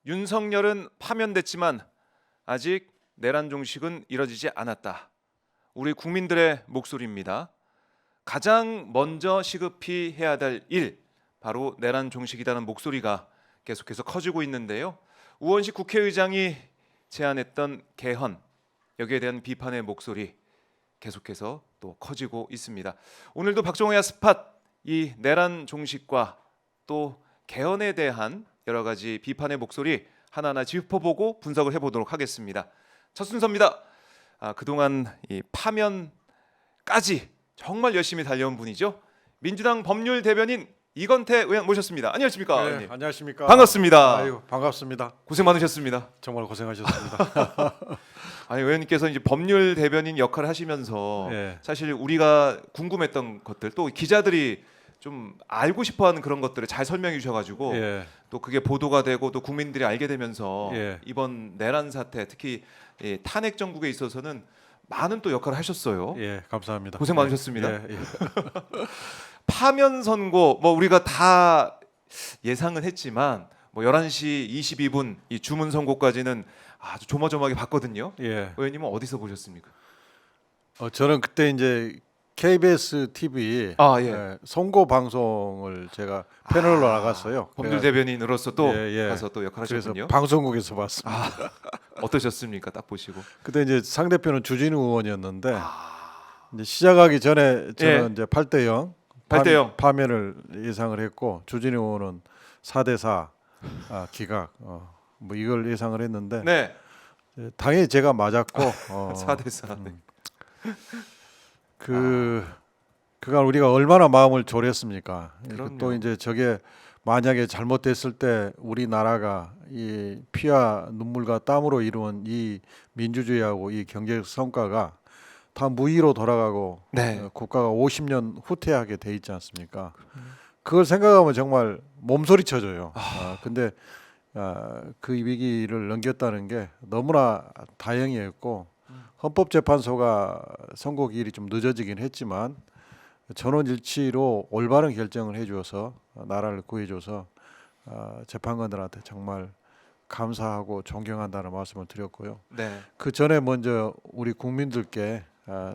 윤석열은 파면됐지만 아직 내란 종식은 이뤄지지 않았다. 우리 국민들의 목소리입니다. 가장 먼저 시급히 해야 될 일, 바로 내란 종식이라는 목소리가 계속해서 커지고 있는데요. 우원식 국회의장이 제안했던 개헌, 여기에 대한 비판의 목소리 계속해서 또 커지고 있습니다. 오늘도 박정호야 스팟, 이 내란 종식과 또 개헌에 대한 여러 가지 비판의 목소리 하나하나 짚어보고 분석을 해보도록 하겠습니다. 첫 순서입니다. 그동안 이 파면까지 정말 열심히 달려온 분이죠. 민주당 법률 대변인 이건태 의원 모셨습니다. 안녕하십니까? 네, 의원님. 안녕하십니까? 반갑습니다. 아유, 반갑습니다. 고생 많으셨습니다. 정말 고생하셨습니다. 아니, 의원님께서 이제 법률 대변인 역할을 하시면서 네. 사실 우리가 궁금했던 것들, 또 기자들이 좀 알고 싶어하는 그런 것들을 잘 설명해 주셔가지고 예, 또 그게 보도가 되고 또 국민들이 알게 되면서 예. 이번 내란 사태, 특히 이 탄핵 정국에 있어서는 많은 또 역할을 하셨어요. 예, 감사합니다. 고생 많으셨습니다. 예, 예. 파면 선고 뭐 우리가 다 예상은 했지만 뭐 11시 22분 이 주문 선고까지는 아주 조마조마하게 봤거든요. 예. 의원님은 어디서 보셨습니까? 저는 그때 이제 KBS TV 예. 선고 방송을 제가 패널로 나갔어요. 법률 대변인으로서 또 예, 예. 가서 또 역할을 그래서 하셨군요. 방송국에서 봤습니다. 어떠셨습니까? 딱 보시고. 그때 이제 상대편은 주진우 의원이었는데 이제 시작하기 전에 저는 예. 이제 8대 0 8대 0. 파면을 예상을 했고 주진우 의원은 4대 4 기각 뭐 이걸 예상을 했는데 네. 당연히 제가 맞았고 4대 4. 네. 그간 우리가 얼마나 마음을 졸였습니까? 그럼요. 또 이제 저게 만약에 잘못됐을 때 우리나라가 이 피와 눈물과 땀으로 이루은 이 민주주의하고 이 경제 성과가 다 무의로 돌아가고 네. 국가가 50년 후퇴하게 돼 있지 않습니까? 그걸 생각하면 정말 몸소리 쳐져요. 근데 그 위기를 넘겼다는 게 너무나 다행이었고 헌법재판소가 선고 기일이 좀 늦어지긴 했지만 전원일치로 올바른 결정을 해줘서 나라를 구해줘서 재판관들한테 정말 감사하고 존경한다는 말씀을 드렸고요. 네. 그 전에 먼저 우리 국민들께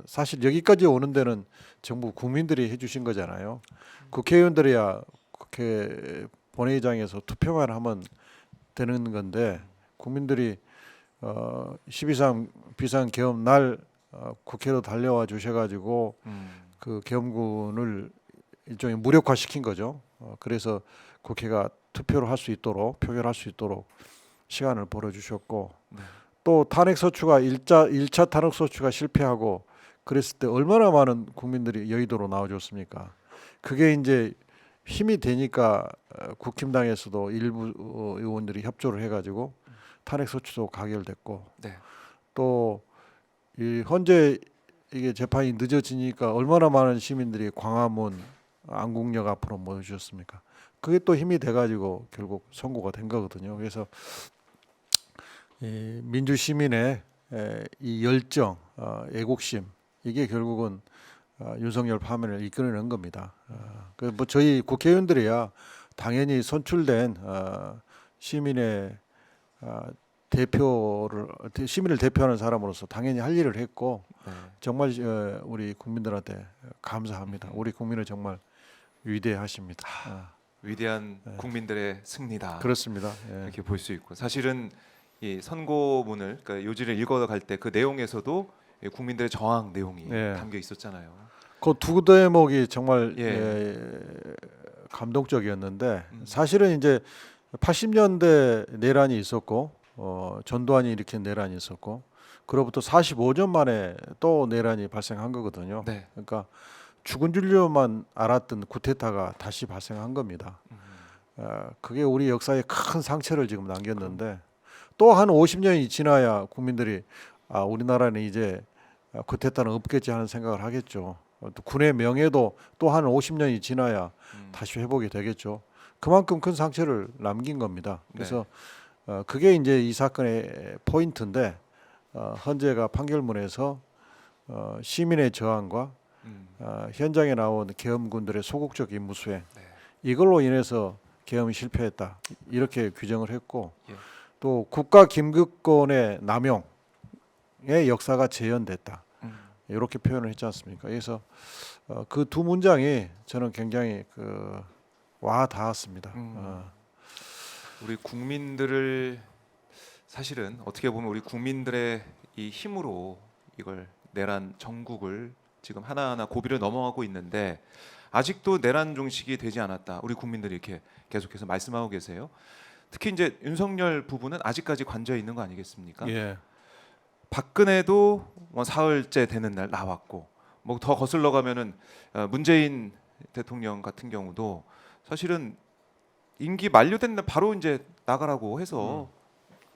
사실 여기까지 오는 데는 정부 국민들이 해주신 거잖아요. 국회의원들이야 국회 본회의장에서 투표만 하면 되는 건데 국민들이 12.3 비상계엄 날 국회로 달려와 주셔가지고 그 계엄군을 일종의 무력화시킨 거죠. 그래서 국회가 투표를 할 수 있도록 표결할 수 있도록 시간을 벌어주셨고 네. 또 탄핵소추가 1차 탄핵소추가 실패하고 그랬을 때 얼마나 많은 국민들이 여의도로 나와줬습니까? 그게 이제 힘이 되니까 국힘당에서도 일부 의원들이 협조를 해가지고 탄핵소추도 가결됐고 네. 또 이 현재 이게 재판이 늦어지니까 얼마나 많은 시민들이 광화문 안국역 앞으로 모여주셨습니까? 그게 또 힘이 돼가지고 결국 선고가 된 거거든요. 그래서 이 민주 시민의 이 열정, 애국심 이게 결국은 윤석열 파면을 이끌어낸 겁니다. 그 뭐 저희 국회의원들이야 당연히 선출된 시민의 시민을 대표하는 사람으로서 당연히 할 일을 했고 네. 정말 우리 국민들한테 감사합니다. 우리 국민은 정말 위대하십니다. 위대한 국민들의 승리다. 그렇습니다. 예. 이렇게 볼 수 있고 사실은 이 선고문을 그러니까 요지를 읽어갈 때 그 내용에서도 이 국민들의 저항 내용이 예. 담겨 있었잖아요. 그 두 대목이 정말 예. 감동적이었는데 사실은 이제 80년대 내란이 있었고 전두환이 일으킨 내란이 있었고 그로부터 45년 만에 또 내란이 발생한 거거든요. 네. 그러니까 죽은 줄로만 알았던 쿠데타가 다시 발생한 겁니다. 그게 우리 역사에 큰 상처를 지금 남겼는데 또 한 50년이 지나야 국민들이 우리나라는 이제 쿠데타는 없겠지 하는 생각을 하겠죠. 또 군의 명예도 또 한 50년이 지나야 다시 회복이 되겠죠. 그만큼 큰 상처를 남긴 겁니다. 그래서 그게 이제 이 사건의 포인트인데 헌재가 판결문에서 시민의 저항과 현장에 나온 계엄군들의 소극적 임무 수행 네. 이걸로 인해서 계엄이 실패했다 이렇게 규정을 했고 예. 또 국가 김극권의 남용의 역사가 재현됐다. 이렇게 표현을 했지 않습니까? 그래서 그 두 문장이 저는 굉장히 와 닿았습니다. 우리 국민들을 사실은 어떻게 보면 우리 국민들의 이 힘으로 이걸 내란 정국을 지금 하나하나 고비를 넘어가고 있는데 아직도 내란 종식이 되지 않았다. 우리 국민들이 이렇게 계속해서 말씀하고 계세요. 특히 이제 윤석열 부부는 아직까지 관저에 있는 거 아니겠습니까? 예. 박근혜도 뭐 사흘째 되는 날 나왔고 뭐 더 거슬러 가면은 문재인 대통령 같은 경우도 사실은 임기 만료된 날 바로 이제 나가라고 해서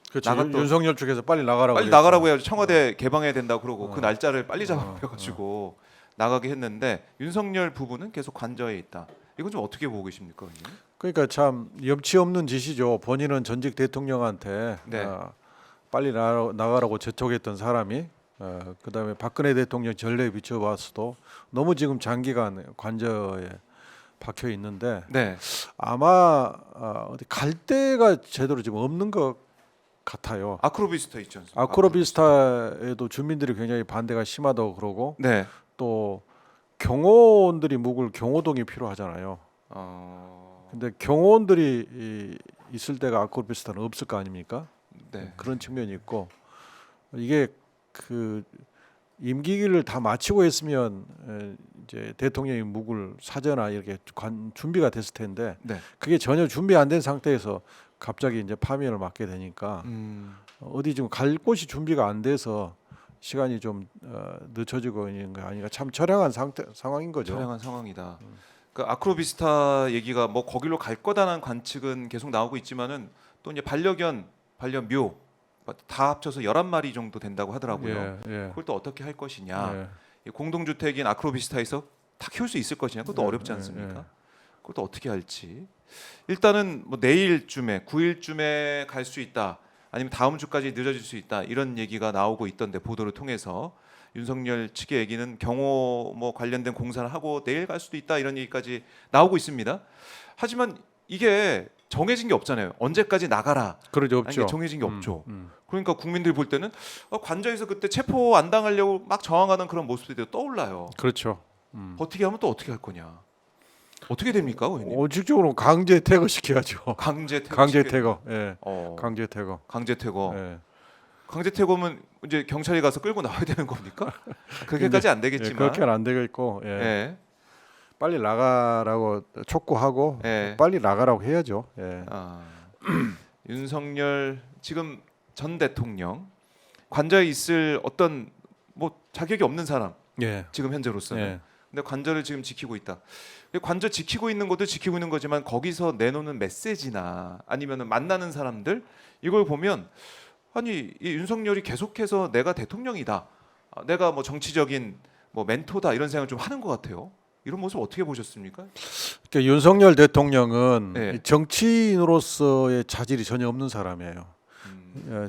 그렇죠. 나갔던- 윤석열 쪽에서 빨리 나가라고 빨리 그랬죠. 나가라고 해야지 청와대 개방해야 된다 그러고 그 어. 날짜를 빨리 잡아가지고 나가게 했는데 윤석열 부부는 계속 관저에 있다. 이건 좀 어떻게 보고 계십니까, 의원님? 그러니까 참 염치 없는 짓이죠. 본인은 전직 대통령한테 네. 빨리 나가라고 재촉했던 사람이 그다음에 박근혜 대통령 전례에 비춰봤어도 너무 지금 장기간 관저에 박혀 있는데 네. 아마 어디 갈 데가 제대로 지금 없는 것 같아요. 아크로비스타 있지 않습니까? 아크로비스타에도 주민들이 굉장히 반대가 심하다고 그러고 네. 또 경호원들이 묵을 경호동이 필요하잖아요. 어... 근데 경호원들이 있을 때가 아크로비스타는 없을 거 아닙니까? 네. 그런 측면이 있고 이게 그 임기를 다 마치고 했으면 이제 대통령이 묵을 사저나 이렇게 준비가 됐을 텐데 네. 그게 전혀 준비 안 된 상태에서 갑자기 이제 파면을 맞게 되니까 어디 지금 갈 곳이 준비가 안 돼서 시간이 좀 늦춰지고 있는 거 아닌가. 참 처량한 상황인 거죠. 처량한 상황이다. 그 아크로비스타 얘기가 뭐 거기로 갈 거다라는 관측은 계속 나오고 있지만은 또 이제 반려견, 반려묘 다 합쳐서 11마리 정도 된다고 하더라고요. 예, 예, 그걸 또 어떻게 할 것이냐. 예. 이 공동주택인 아크로비스타에서 다 키울 수 있을 것이냐. 그것도 예, 어렵지 예, 않습니까? 예. 그것도 어떻게 할지. 일단은 뭐 내일쯤에 9일쯤에 갈 수 있다. 아니면 다음 주까지 늦어질 수 있다. 이런 얘기가 나오고 있던데 보도를 통해서 윤석열 측의 얘기는 경호 뭐 관련된 공사를 하고 내일 갈 수도 있다. 이런 얘기까지 나오고 있습니다. 하지만 이게 정해진 게 없잖아요. 언제까지 나가라. 그러죠, 아니, 없죠. 이게 정해진 게 없죠. 음. 그러니까 국민들이 볼 때는 관저에서 그때 체포 안 당하려고 막 저항하는 그런 모습들이 떠올라요. 그렇죠. 버티게 하면 또 어떻게 할 거냐? 어떻게 됩니까, 의원님? 오직적으로 강제 퇴거시켜야죠. 강제 퇴거. 강제 퇴거. 예. 강제 퇴거. 강제 퇴거. 예. 강제 퇴거면 이제 경찰이 가서 끌고 나와야 되는 겁니까? 그렇게까지 안 예, 되겠지만. 그렇게는 안 되겠고. 예. 예. 빨리 나가라고 촉구하고 예. 빨리 나가라고 해야죠. 예. 윤석열 지금 전 대통령 관저에 있을 어떤 뭐 자격이 없는 사람 예. 지금 현재로서는. 예. 근데 관저를 지금 지키고 있다. 관저 지키고 있는 것도 지키고 있는 거지만 거기서 내놓는 메시지나 아니면은 만나는 사람들 이걸 보면 아니 이 윤석열이 계속해서 내가 대통령이다, 내가 뭐 정치적인 뭐 멘토다 이런 생각을 좀 하는 것 같아요. 이런 모습 어떻게 보셨습니까? 그러니까 윤석열 대통령은 네. 정치인으로서의 자질이 전혀 없는 사람이에요.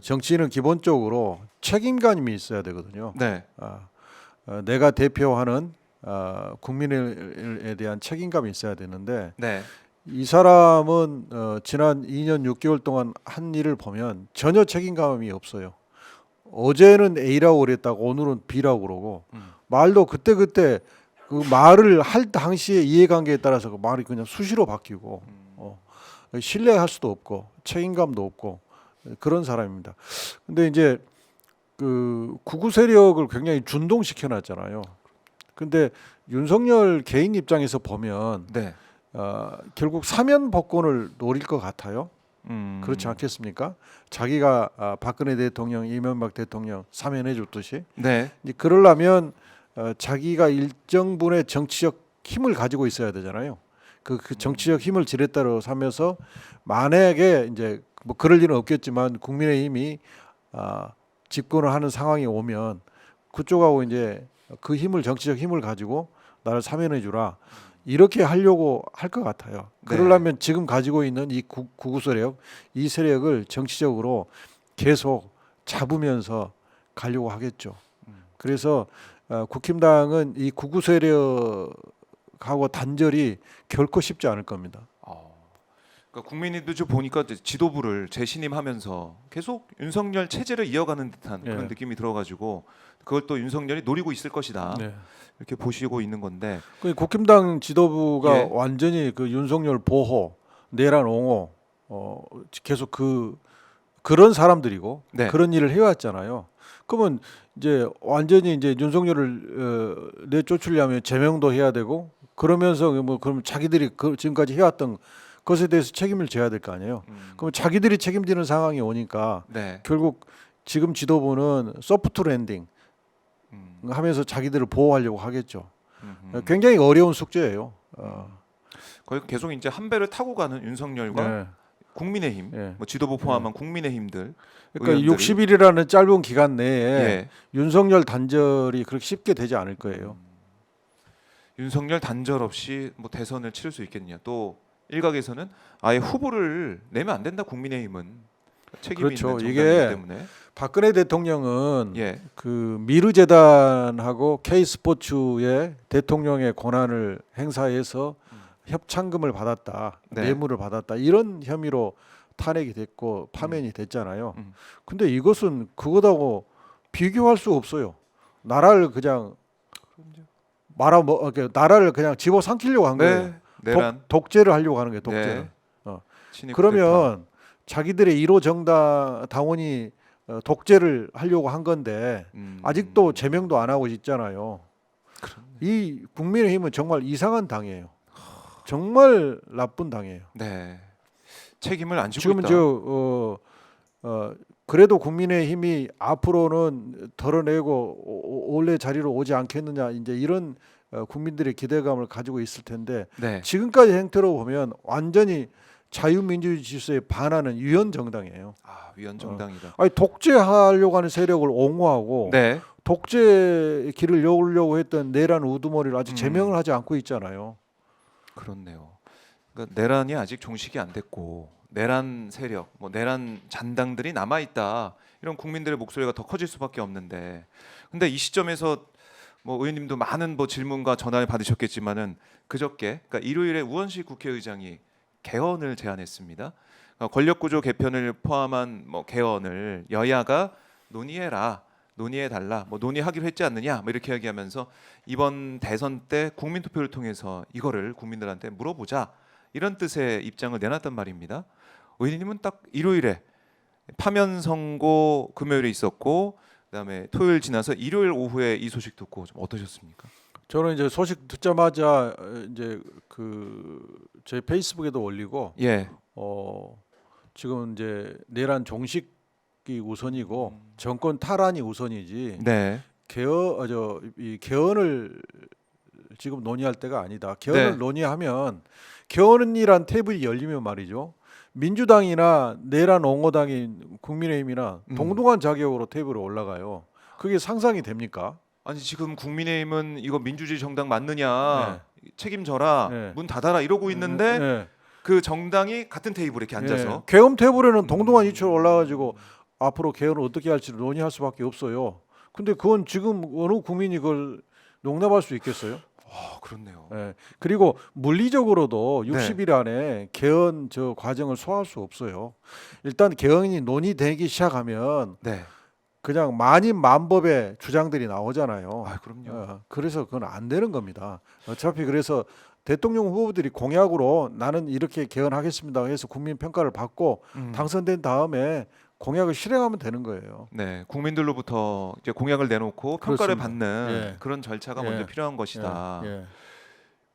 정치인은 기본적으로 책임감이 있어야 되거든요. 네, 내가 대표하는 국민에 대한 책임감이 있어야 되는데 네, 이 사람은 지난 2년 6개월 동안 한 일을 보면 전혀 책임감이 없어요. 어제는 A라고 그랬다고 오늘은 B라고 그러고 말도 그때 그 말을 할 당시의 이해관계에 따라서 그 말이 그냥 수시로 바뀌고 신뢰할 수도 없고 책임감도 없고 그런 사람입니다. 근데 이제 그 구구 세력을 굉장히 준동시켜 놨잖아요. 근데 윤석열 개인 입장에서 보면 네. 결국 사면 복권을 노릴 것 같아요. 그렇지 않겠습니까? 자기가 박근혜 대통령, 이명박 대통령 사면해 줬듯이 네. 이제 그러려면 자기가 일정 분의 정치적 힘을 가지고 있어야 되잖아요. 그 정치적 힘을 지렛대로 삼아서 만약에 이제 뭐 그럴 일은 없겠지만 국민의힘이 집권을 하는 상황이 오면 그쪽하고 이제 그 힘을 정치적 힘을 가지고 나를 사면해 주라 이렇게 하려고 할 것 같아요. 네. 그러려면 지금 가지고 있는 이 구구 세력, 이 세력을 정치적으로 계속 잡으면서 가려고 하겠죠. 그래서 국힘당은 이 구구 세력하고 단절이 결코 쉽지 않을 겁니다. 그러니까 국민의힘도 좀 보니까 이제 지도부를 재신임하면서 계속 윤석열 체제를 이어가는 듯한 예. 그런 느낌이 들어가지고 그걸 또 윤석열이 노리고 있을 것이다 네. 이렇게 보시고 있는 건데 그 국힘당 지도부가 예. 완전히 그 윤석열 보호, 내란 옹호 계속 그런 사람들이고 네. 그런 일을 해왔잖아요. 그러면 이제 완전히 이제 윤석열을 내쫓으려면 제명도 해야 되고 그러면서 뭐 그럼 자기들이 지금까지 해왔던 것에 대해서 책임을 져야 될 거 아니에요. 그럼 자기들이 책임지는 상황이 오니까 네. 결국 지금 지도부는 소프트 랜딩 음. 하면서 자기들을 보호하려고 하겠죠. 음흠. 굉장히 어려운 숙제예요. 거의 계속 이제 한 배를 타고 가는 윤석열과 네. 국민의힘, 예. 뭐 지도부 포함한 국민의힘들 그러니까 의원들이 60일이라는 짧은 기간 내에 예. 윤석열 단절이 그렇게 쉽게 되지 않을 거예요. 윤석열 단절 없이 뭐 대선을 치를 수 있겠냐. 또 일각에서는 아예 후보를 내면 안 된다. 국민의힘은 책임이 그렇죠. 있는 이게 정당이기 때문에 박근혜 대통령은 예. 그 미르재단하고 K스포츠의 대통령의 권한을 행사해서 협찬금을 받았다, 네. 뇌물을 받았다 이런 혐의로 탄핵이 됐고 파면이 됐잖아요. 음. 근데 이것은 그거하고 비교할 수 없어요. 나라를 그냥 나라를 그냥 집어삼키려고 한 거예요. 네. 내란. 독재를 하려고 하는 거예요. 독재. 네. 어. 친일 그러면 자기들의 1호 정당 당원이 독재를 하려고 한 건데 쿠데타. 아직도 제명도 안 하고 있잖아요. 그렇네. 이 국민의힘은 정말 이상한 당이에요. 정말 나쁜 당이에요. 네. 책임을 안 지고 지금 있다. 그래도 국민의힘이 앞으로는 덜어내고 원래 자리로 오지 않겠느냐 이제 이런 국민들의 기대감을 가지고 있을 텐데 네. 지금까지 행태로 보면 완전히 자유민주주의 질서에 반하는 유연 정당이에요. 아, 위헌 정당이다. 아니 독재하려고 하는 세력을 옹호하고 네. 독재 길을 열려고 했던 내란 우두머리를 아직 제명을 하지 않고 있잖아요. 그렇네요. 그러니까 내란이 아직 종식이 안 됐고 내란 세력, 뭐 내란 잔당들이 남아 있다. 이런 국민들의 목소리가 더 커질 수밖에 없는데, 근데 이 시점에서 뭐 의원님도 많은 뭐 질문과 전화를 받으셨겠지만은 그저께, 그러니까 일요일에 우원식 국회의장이 개헌을 제안했습니다. 그러니까 권력구조 개편을 포함한 뭐 개헌을 여야가 논의해라. 논의해달라, 뭐 논의하기로 했지 않느냐, 뭐 이렇게 얘기하면서 이번 대선 때 국민투표를 통해서 이거를 국민들한테 물어보자 이런 뜻의 입장을 내놨단 말입니다. 의원님은 딱 일요일에 파면 선고 금요일에 있었고 그다음에 토요일 지나서 일요일 오후에 이 소식 듣고 좀 어떠셨습니까? 저는 이제 소식 듣자마자 이제 제 페이스북에도 올리고 예, 지금 이제 내란 종식이 우선이고 정권 탈환이 우선이지 네, 이 개헌을 지금 논의할 때가 아니다. 개헌을 네. 논의하면 개헌이란 탭이 열리면 말이죠. 민주당이나 내란 옹호당인 국민의힘이나 동등한 자격으로 탭으로 올라가요. 그게 상상이 됩니까? 아니 지금 국민의힘은 이거 민주주의 정당 맞느냐 책임져라 네. 문 닫아라 이러고 있는데 네. 그 정당이 같은 테이블에 이렇게 앉아서 예. 개헌 테이블에는 동등한 이슈로 올라가지고 앞으로 개헌을 어떻게 할지를 논의할 수밖에 없어요. 근데 그건 지금 어느 국민이 그걸 용납할 수 있겠어요? 그렇네요. 예. 그리고 물리적으로도 네. 60일 안에 개헌 과정을 소화할 수 없어요. 일단 개헌이 논의되기 시작하면 네, 그냥 만인 만법의 주장들이 나오잖아요. 아 그럼요. 그래서 그건 안 되는 겁니다. 어차피 그래서 대통령 후보들이 공약으로 나는 이렇게 개헌하겠습니다 해서 국민 평가를 받고 당선된 다음에 공약을 실행하면 되는 거예요. 네, 국민들로부터 이제 공약을 내놓고 평가를 그렇습니다. 받는 예. 그런 절차가 예. 먼저 필요한 것이다. 예.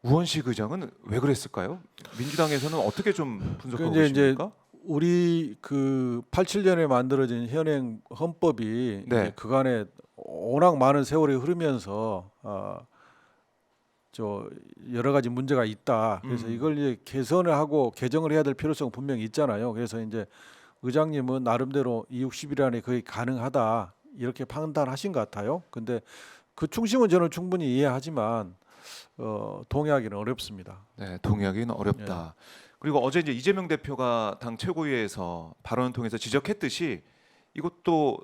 우원식 의장은 왜 그랬을까요? 민주당에서는 어떻게 좀 분석하고 이제 계십니까? 우리 87년에 만들어진 현행 헌법이 네. 이제 그간에 워낙 많은 세월이 흐르면서 여러 가지 문제가 있다. 그래서 이걸 이제 개선을 하고 개정을 해야 될 필요성 분명히 있잖아요. 그래서 이제 의장님은 나름대로 60일 안에 거의 가능하다 이렇게 판단하신 것 같아요. 근데 그 충심은 저는 충분히 이해하지만 동의하기는 어렵습니다. 네, 동의하기는 어렵다. 그리고 어제 이제 이재명 대표가 당 최고위에서 발언을 통해서 지적했듯이 이것도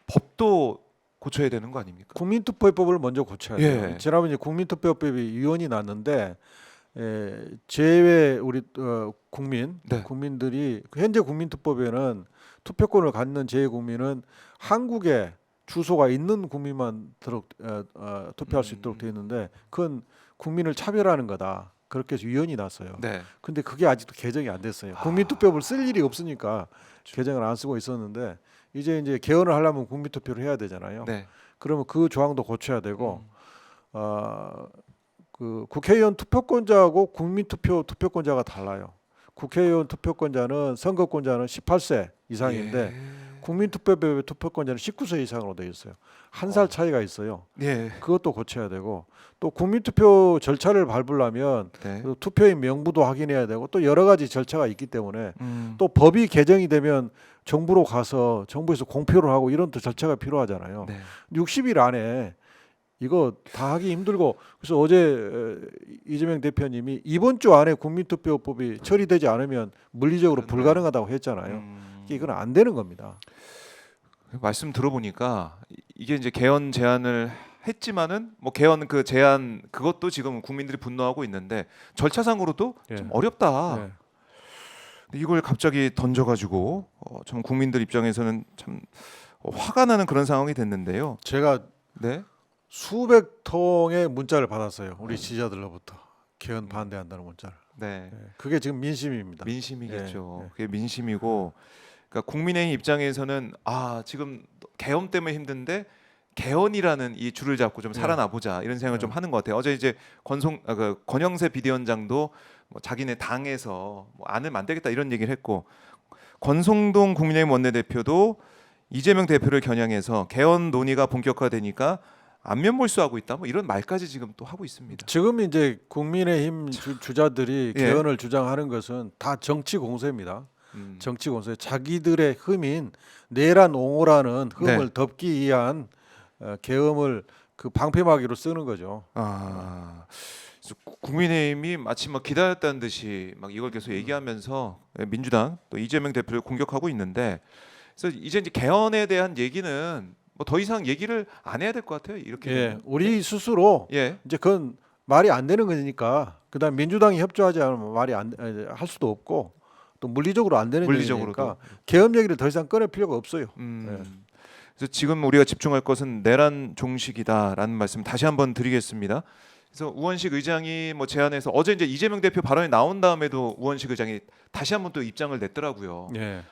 법도 고쳐야 되는 거 아닙니까? 국민투표법을 먼저 고쳐야 돼요. 예. 지난번 이제 국민투표법이 위헌이 났는데 제외 우리 네. 국민들이 현재 국민투표에는 투표권을 갖는 제외 국민은 한국에 주소가 있는 국민만 투표할 수 있도록 되어 있는데 그건 국민을 차별하는 거다. 그렇게 해서 위헌이 났어요. 네. 근데 그게 아직도 개정이 안 됐어요. 국민투표를 쓸 일이 없으니까 개정을 안 쓰고 있었는데 이제 개헌을 하려면 국민투표를 해야 되잖아요. 네. 그러면 그 조항도 고쳐야 되고 그 국회의원 투표권자하고 국민투표 투표권자가 달라요. 국회의원 투표권자는 선거권자는 18세 이상인데 국민투표법의 투표권자는 19세 이상으로 되어 있어요. 한 살 차이가 있어요. 예. 그것도 고쳐야 되고 또 국민투표 절차를 밟으려면 네. 그 투표인 명부도 확인해야 되고 또 여러 가지 절차가 있기 때문에 음. 또 법이 개정이 되면 정부로 가서 정부에서 공표를 하고 이런 또 절차가 필요하잖아요. 네. 60일 안에 이거 다 하기 힘들고 그래서 어제 이재명 대표님이 이번 주 안에 국민투표법이 처리되지 않으면 물리적으로 그렇네요. 불가능하다고 했잖아요. 이건 안 되는 겁니다. 말씀 들어보니까 이게 이제 개헌 제안을 했지만은 뭐 개헌 그 제안 그것도 지금 국민들이 분노하고 있는데 절차상으로도 예. 좀 어렵다. 네. 이걸 갑자기 던져가지고 좀 국민들 입장에서는 참 화가 나는 그런 상황이 됐는데요. 제가 네. 수백 통의 문자를 받았어요. 우리 지지자들로부터 개헌 반대한다는 문자를. 네. 그게 지금 민심입니다. 민심이겠죠. 예, 예. 그게 민심이고, 그러니까 국민의힘 입장에서는 지금 개헌 때문에 힘든데 개헌이라는 이 줄을 잡고 좀 예. 살아나 보자 이런 생각을 좀 하는 것 같아요. 어제 이제 권영세 비대위원장도 뭐 자기네 당에서 뭐 안을 만들겠다 이런 얘기를 했고, 권성동 국민의힘 원내대표도 이재명 대표를 겨냥해서 개헌 논의가 본격화되니까 안면 몰수하고 있다 뭐 이런 말까지 지금 또 하고 있습니다. 지금 이제 국민의힘 주자들이 예. 개헌을 주장하는 것은 다 정치 공세입니다. 정치 공세. 자기들의 흠인 내란 옹호라는 흠을 네. 덮기 위한 계엄을 그 방패막이로 쓰는 거죠. 그래서 국민의힘이 마치 막 기다렸다는 듯이 막 이걸 계속 얘기하면서 민주당 또 이재명 대표를 공격하고 있는데, 그래서 이제 개헌에 대한 얘기는 뭐 더 이상 얘기를 안 해야 될 것 같아요. 이렇게. 예, 우리 스스로 예. 이제 그건 말이 안 되는 거니까 그다음 민주당이 협조하지 않으면 말이 할 수도 없고 또 물리적으로 안 되는 물리적으로도. 일이니까 계엄 얘기를 더 이상 꺼낼 필요가 없어요. 그래서 지금 우리가 집중할 것은 내란 종식이다라는 말씀 다시 한번 드리겠습니다. 그래서 우원식 의장이 뭐 제안해서 어제 이제 이재명 대표 발언이 나온 다음에도 우원식 의장이 다시 한번 또 입장을 냈더라고요. 예.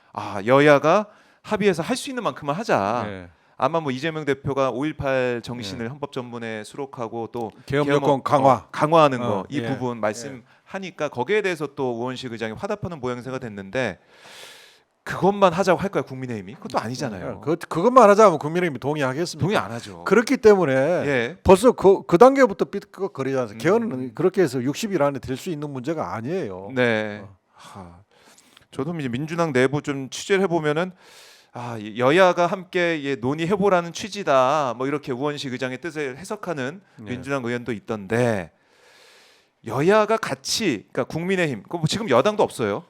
여야가 합의해서 할 수 있는 만큼만 하자. 예. 아마 뭐 이재명 대표가 5.18 정신을 헌법전문에 수록하고 또 계엄 요건 강화하는 거 이 예. 부분 말씀하니까 거기에 대해서 또 우원식 의장이 화답하는 모양새가 됐는데, 그것만 하자고 할 거야 국민의힘이? 그것도 아니잖아요. 그것만 하자면 국민의힘이 동의하겠습니까? 동의 안 하죠. 그렇기 때문에 예. 벌써 그 단계부터 삐걱거리지 않습니까? 음. 개헌은 그렇게 해서 60일 안에 될 수 있는 문제가 아니에요. 네. 저도 이제 민주당 내부 좀 취재를 해보면은 여야가 함께 논의해보라는 취지다. 뭐 이렇게 우원식 의장의 뜻을 해석하는 네. 민주당 의원도 있던데, 여야가 같이, 그러니까 국민의힘, 뭐 지금 여당도 없어요.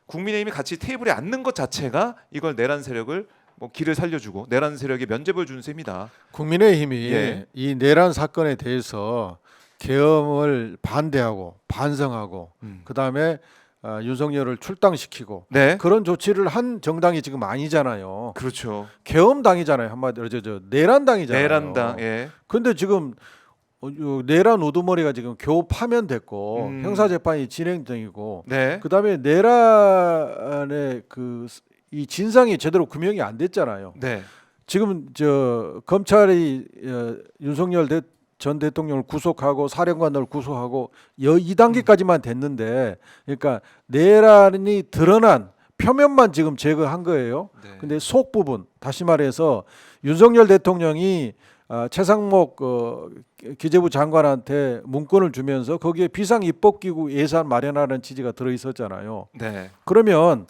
국민의힘이 같이 테이블에 앉는 것 자체가 이걸 내란 세력을 뭐 길을 살려주고 내란 세력에 면죄부를 주는 셈이다. 국민의힘이 예. 이 내란 사건에 대해서 계엄을 반대하고 반성하고 그다음에 윤석열을 출당시키고 네. 그런 조치를 한 정당이 지금 아니잖아요. 그렇죠. 계엄당이잖아요. 한마디로 내란당이잖아요. 내란당. 예. 근데 지금 내란 우두머리가 지금 겨우 파면됐고 형사 재판이 진행 중이고 네. 그다음에 내란의 이 진상이 제대로 규명이 안 됐잖아요. 네. 지금 검찰이 윤석열 전 대통령을 구속하고 사령관을 구속하고 이 단계까지만 됐는데, 그러니까 내란이 드러난 표면만 지금 제거한 거예요. 네. 근데 속 부분, 다시 말해서 윤석열 대통령이 최상목 기재부 장관한테 문건을 주면서 거기에 비상입법기구 예산 마련하는 취지가 들어 있었잖아요. 네. 그러면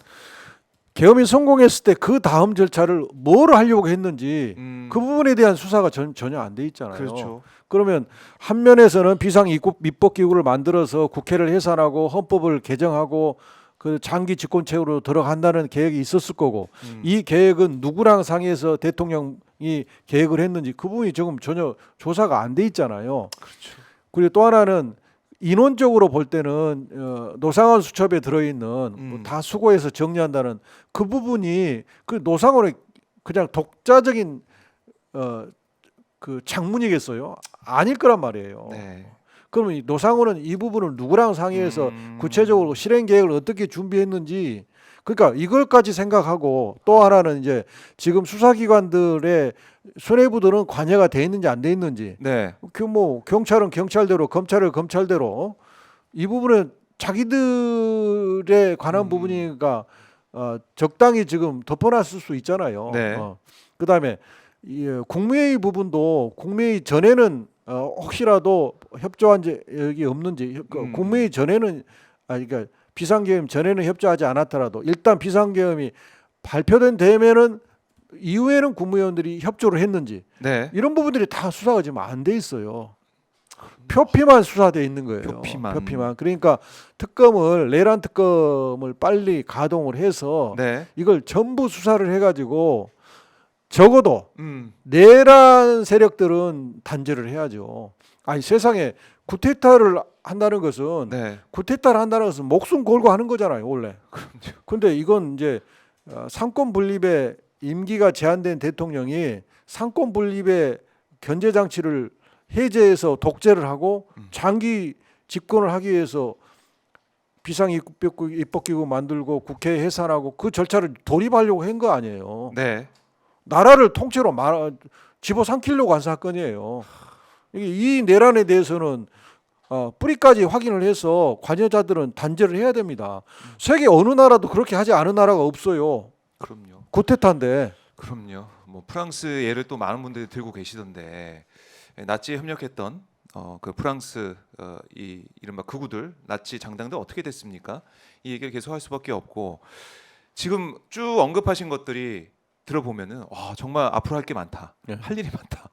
계엄이 성공했을 때 그 다음 절차를 뭘 하려고 했는지 그 부분에 대한 수사가 전혀 안 돼 있잖아요. 그렇죠. 그러면 한 면에서는 비상입법기구를 만들어서 국회를 해산하고 헌법을 개정하고 그 장기 집권체로 들어간다는 계획이 있었을 거고, 이 계획은 누구랑 상의해서 대통령이 계획을 했는지 그 부분이 지금 전혀 조사가 안 돼 있잖아요. 그렇죠. 그리고 또 하나는 인원적으로 볼 때는 노상원 수첩에 들어있는 뭐다 수고해서 정리한다는 그 부분이 그 노상원의 그냥 독자적인 그 창문이겠어요? 아닐 거란 말이에요. 네. 그러면 이 노상원은 이 부분을 누구랑 상의해서 구체적으로 실행 계획을 어떻게 준비했는지, 그러니까 이걸까지 생각하고, 또 하나는 이제 지금 수사기관들의 수뇌부들은 관여가 돼 있는지 안 돼 있는지, 네. 그 뭐 경찰은 경찰대로, 검찰은 검찰대로 이 부분은 자기들에 관한 부분이니까 적당히 지금 덮어놨을 수 있잖아요. 네. 그다음에 이 국무회의 부분도 국무회의 전에는 혹시라도 협조한 적이 없는지, 국무회의 전에는 그러니까 비상계엄 전에는 협조하지 않았더라도 일단 비상계엄이 발표된 되면은 이후에는 국무위원들이 협조를 했는지, 네. 이런 부분들이 다 수사가 지금 안 돼 있어요. 표피만 수사돼 있는 거예요. 표피만. 그러니까 특검을, 내란 특검을 빨리 가동을 해서 네. 이걸 전부 수사를 해가지고 적어도 음. 내란 세력들은 단죄를 해야죠. 아니 세상에 구테타를 한다는 것은 네. 구테타를 한다는 것은 목숨 걸고 하는 거잖아요, 원래. 그럼요. 근데 이건 이제 상권 분립에 임기가 제한된 대통령이 상권 분립의 견제 장치를 해제해서 독재를 하고 장기 집권을 하기 위해서 비상입법기구 만들고 국회 해산하고 그 절차를 돌입하려고 한 거 아니에요. 네. 나라를 통째로 집어삼키려고 한 사건이에요. 이 내란에 대해서는 뿌리까지 확인을 해서 관여자들은 단죄를 해야 됩니다. 세계 어느 나라도 그렇게 하지 않은 나라가 없어요. 그럼요. 구테타인데. 그럼요. 뭐 프랑스 예를 또 많은 분들이 들고 계시던데, 나치에 협력했던 그 프랑스 이 이른바 극우들, 나치 장당들 어떻게 됐습니까? 이 얘기를 계속 할 수밖에 없고, 지금 쭉 언급하신 것들이 들어보면은 와, 정말 앞으로 할 게 많다. 네. 할 일이 많다.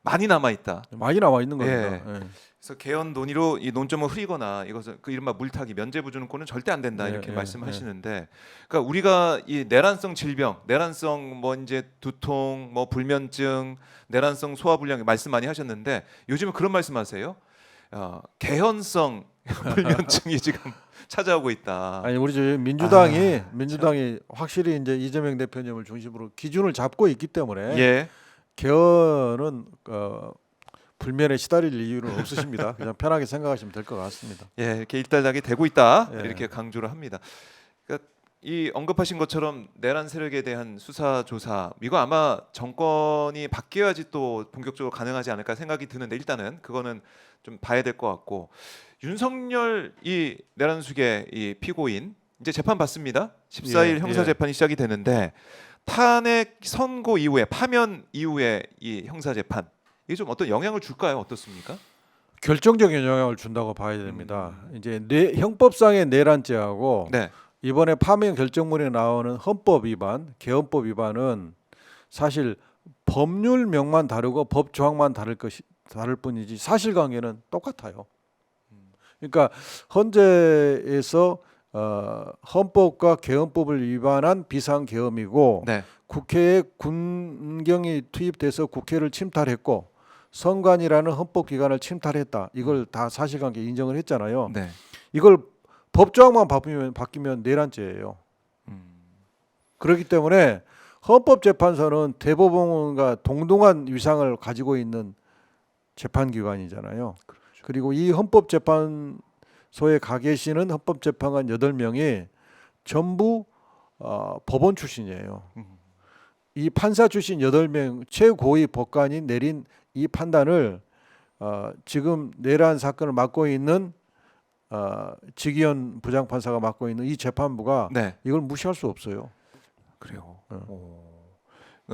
많이 남아 있다. 많이 나와 있는 겁니다. 예. 예. 그래서 개헌 논의로 이 논점을 흐리거나 이것은 그 이른바 물타기, 면죄부주는권은 절대 안 된다, 네, 이렇게 네, 말씀하시는데, 그러니까 우리가 이 내란성 질병, 내란성 뭐 이제 두통, 뭐 불면증, 내란성 소화불량 말씀 많이 하셨는데, 요즘은 그런 말씀하세요. 개헌성 불면증이 지금 찾아오고 있다. 아니 우리 민주당이 확실히 이제 이재명 대표님을 중심으로 기준을 잡고 있기 때문에 예. 개헌은 불면에 시달릴 이유는 없으십니다. 그냥 편하게 생각하시면 될 것 같습니다. 예, 이렇게 일단락이 되고 있다, 예. 이렇게 강조를 합니다. 그러니까 이 언급하신 것처럼 내란 세력에 대한 수사 조사, 이거 아마 정권이 바뀌어야지 또 본격적으로 가능하지 않을까 생각이 드는데, 일단은 그거는 좀 봐야 될 것 같고, 윤석열 이 내란 수계 이 피고인 이제 재판 받습니다. 14일 예, 형사 재판이 시작이 되는데, 탄핵 선고 이후에, 파면 이후에 이 형사 재판, 이게 좀 어떤 영향을 줄까요? 어떻습니까? 결정적인 영향을 준다고 봐야 됩니다. 이제 형법상의 내란죄하고 네. 이번에 파면 결정문에 나오는 헌법 위반, 개헌법 위반은 사실 법률명만 다르고 법 조항만 다를 뿐이지 사실관계는 똑같아요. 그러니까 헌재에서 헌법과 개헌법을 위반한 비상계엄이고, 네. 국회에 군경이 투입돼서 국회를 침탈했고 선관이라는 헌법기관을 침탈했다. 이걸 다 사실관계 인정을 했잖아요. 네. 이걸 법조항만 바뀌면 내란죄예요. 그렇기 때문에 헌법재판소는 대법원과 동등한 위상을 가지고 있는 재판기관이잖아요. 그렇죠. 그리고 이 헌법재판소에 가 계시는 헌법재판관 8명이 전부 법원 출신이에요. 이 판사 출신 8명 최고위 법관이 내린 이 판단을 지금 내란 사건을 맡고 있는 직위원 부장판사가 맡고 있는 이 재판부가 네. 이걸 무시할 수 없어요. 그래요.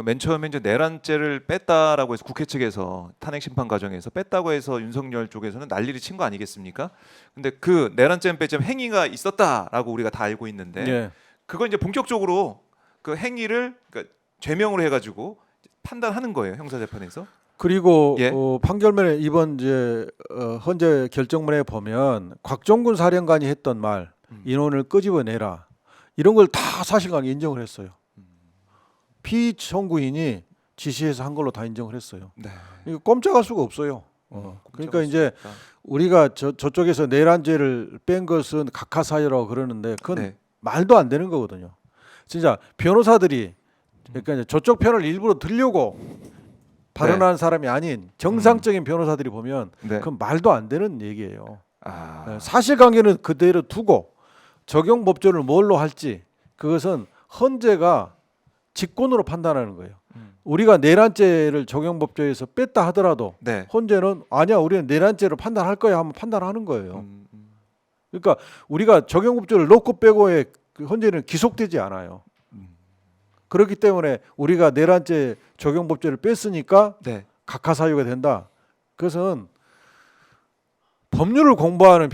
맨 처음에 이제 내란죄를 뺐다라고 해서 국회 측에서 탄핵 심판 과정에서 뺐다고 해서 윤석열 쪽에서는 난리를 친 거 아니겠습니까? 근데 그 내란죄는 뺐지만 행위가 있었다라고 우리가 다 알고 있는데, 예. 그걸 이제 본격적으로 그 행위를 그러니까 죄명으로 해가지고 판단하는 거예요, 형사 재판에서. 그리고 예. 판결문에 이번 이제 헌재 결정문에 보면 곽종군 사령관이 했던 말, 인원을 끄집어내라, 이런 걸 다 사실관계 인정을 했어요. 피청구인이 지시해서 한 걸로 다 인정을 했어요. 네. 이거 꼼짝할 수가 없어요. 그러니까 이제 우리가 저쪽에서 내란죄를 뺀 것은 각하사유라고 그러는데 그건 네. 말도 안 되는 거거든요. 진짜 변호사들이 그러니까 이제 저쪽 편을 일부러 들려고 발언하는 사람이 아닌 정상적인 변호사들이 보면 네. 그건 말도 안 되는 얘기예요. 아, 사실관계는 그대로 두고 적용 법조를 뭘로 할지 그것은 헌재가 직권으로 판단하는 거예요. 우리가 내란죄를 적용 법조에서 뺐다 하더라도 네. 헌재는 아니야 우리는 내란죄로 판단할 거야 하면 판단하는 거예요. 음. 그러니까 우리가 적용 법조를 넣고 빼고의 그 헌재는 기속되지 않아요. 그렇기 때문에 우리가 내란죄 적용 법조를 뺐으니까 네. 각하사유가 된다. 그것은 법률을 공부하는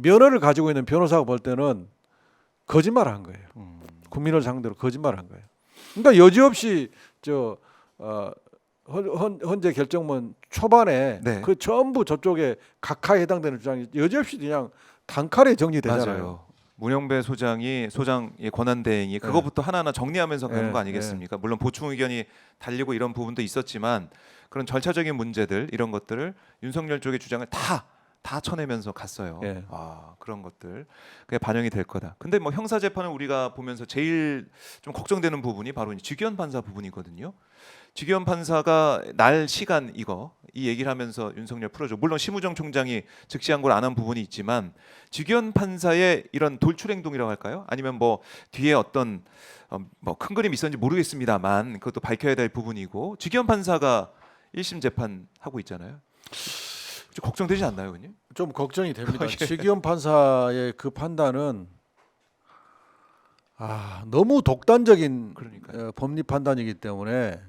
면허를 가지고 있는 변호사가 볼 때는 거짓말한 거예요. 국민을 상대로 거짓말한 거예요. 그러니까 여지없이 헌재 결정문 초반에 네. 그 전부 저쪽에 각하에 해당되는 주장이 여지없이 그냥 단칼에 정리되잖아요. 맞아요. 문영배 소장의 권한 대행이 그것부터 하나하나 정리하면서 가는 네, 거 아니겠습니까? 물론 보충 의견이 달리고 이런 부분도 있었지만 그런 절차적인 문제들 이런 것들을 윤석열 쪽의 주장을 다 쳐내면서 갔어요. 네. 그런 것들 그게 반영이 될 거다. 근데 뭐 형사 재판을 우리가 보면서 제일 좀 걱정되는 부분이 바로 이 직위원 판사 부분이거든요. 직위원 판사가 날 시간 이 얘기를 하면서 윤석열 풀어줘. 물론 심우정 총장이 즉시 항고를 안 한 부분이 있지만 직위원 판사의 이런 돌출 행동이라고 할까요? 아니면 뭐 뒤에 어떤 뭐 큰 그림이 있었는지 모르겠습니다만 그것도 밝혀야 될 부분이고 직위원 판사가 1심 재판 하고 있잖아요. 좀 걱정되지 않나요, 의원님? 좀 걱정이 됩니다. 직위원 판사의 그 판단은 너무 독단적인 그러니까요. 법리 판단이기 때문에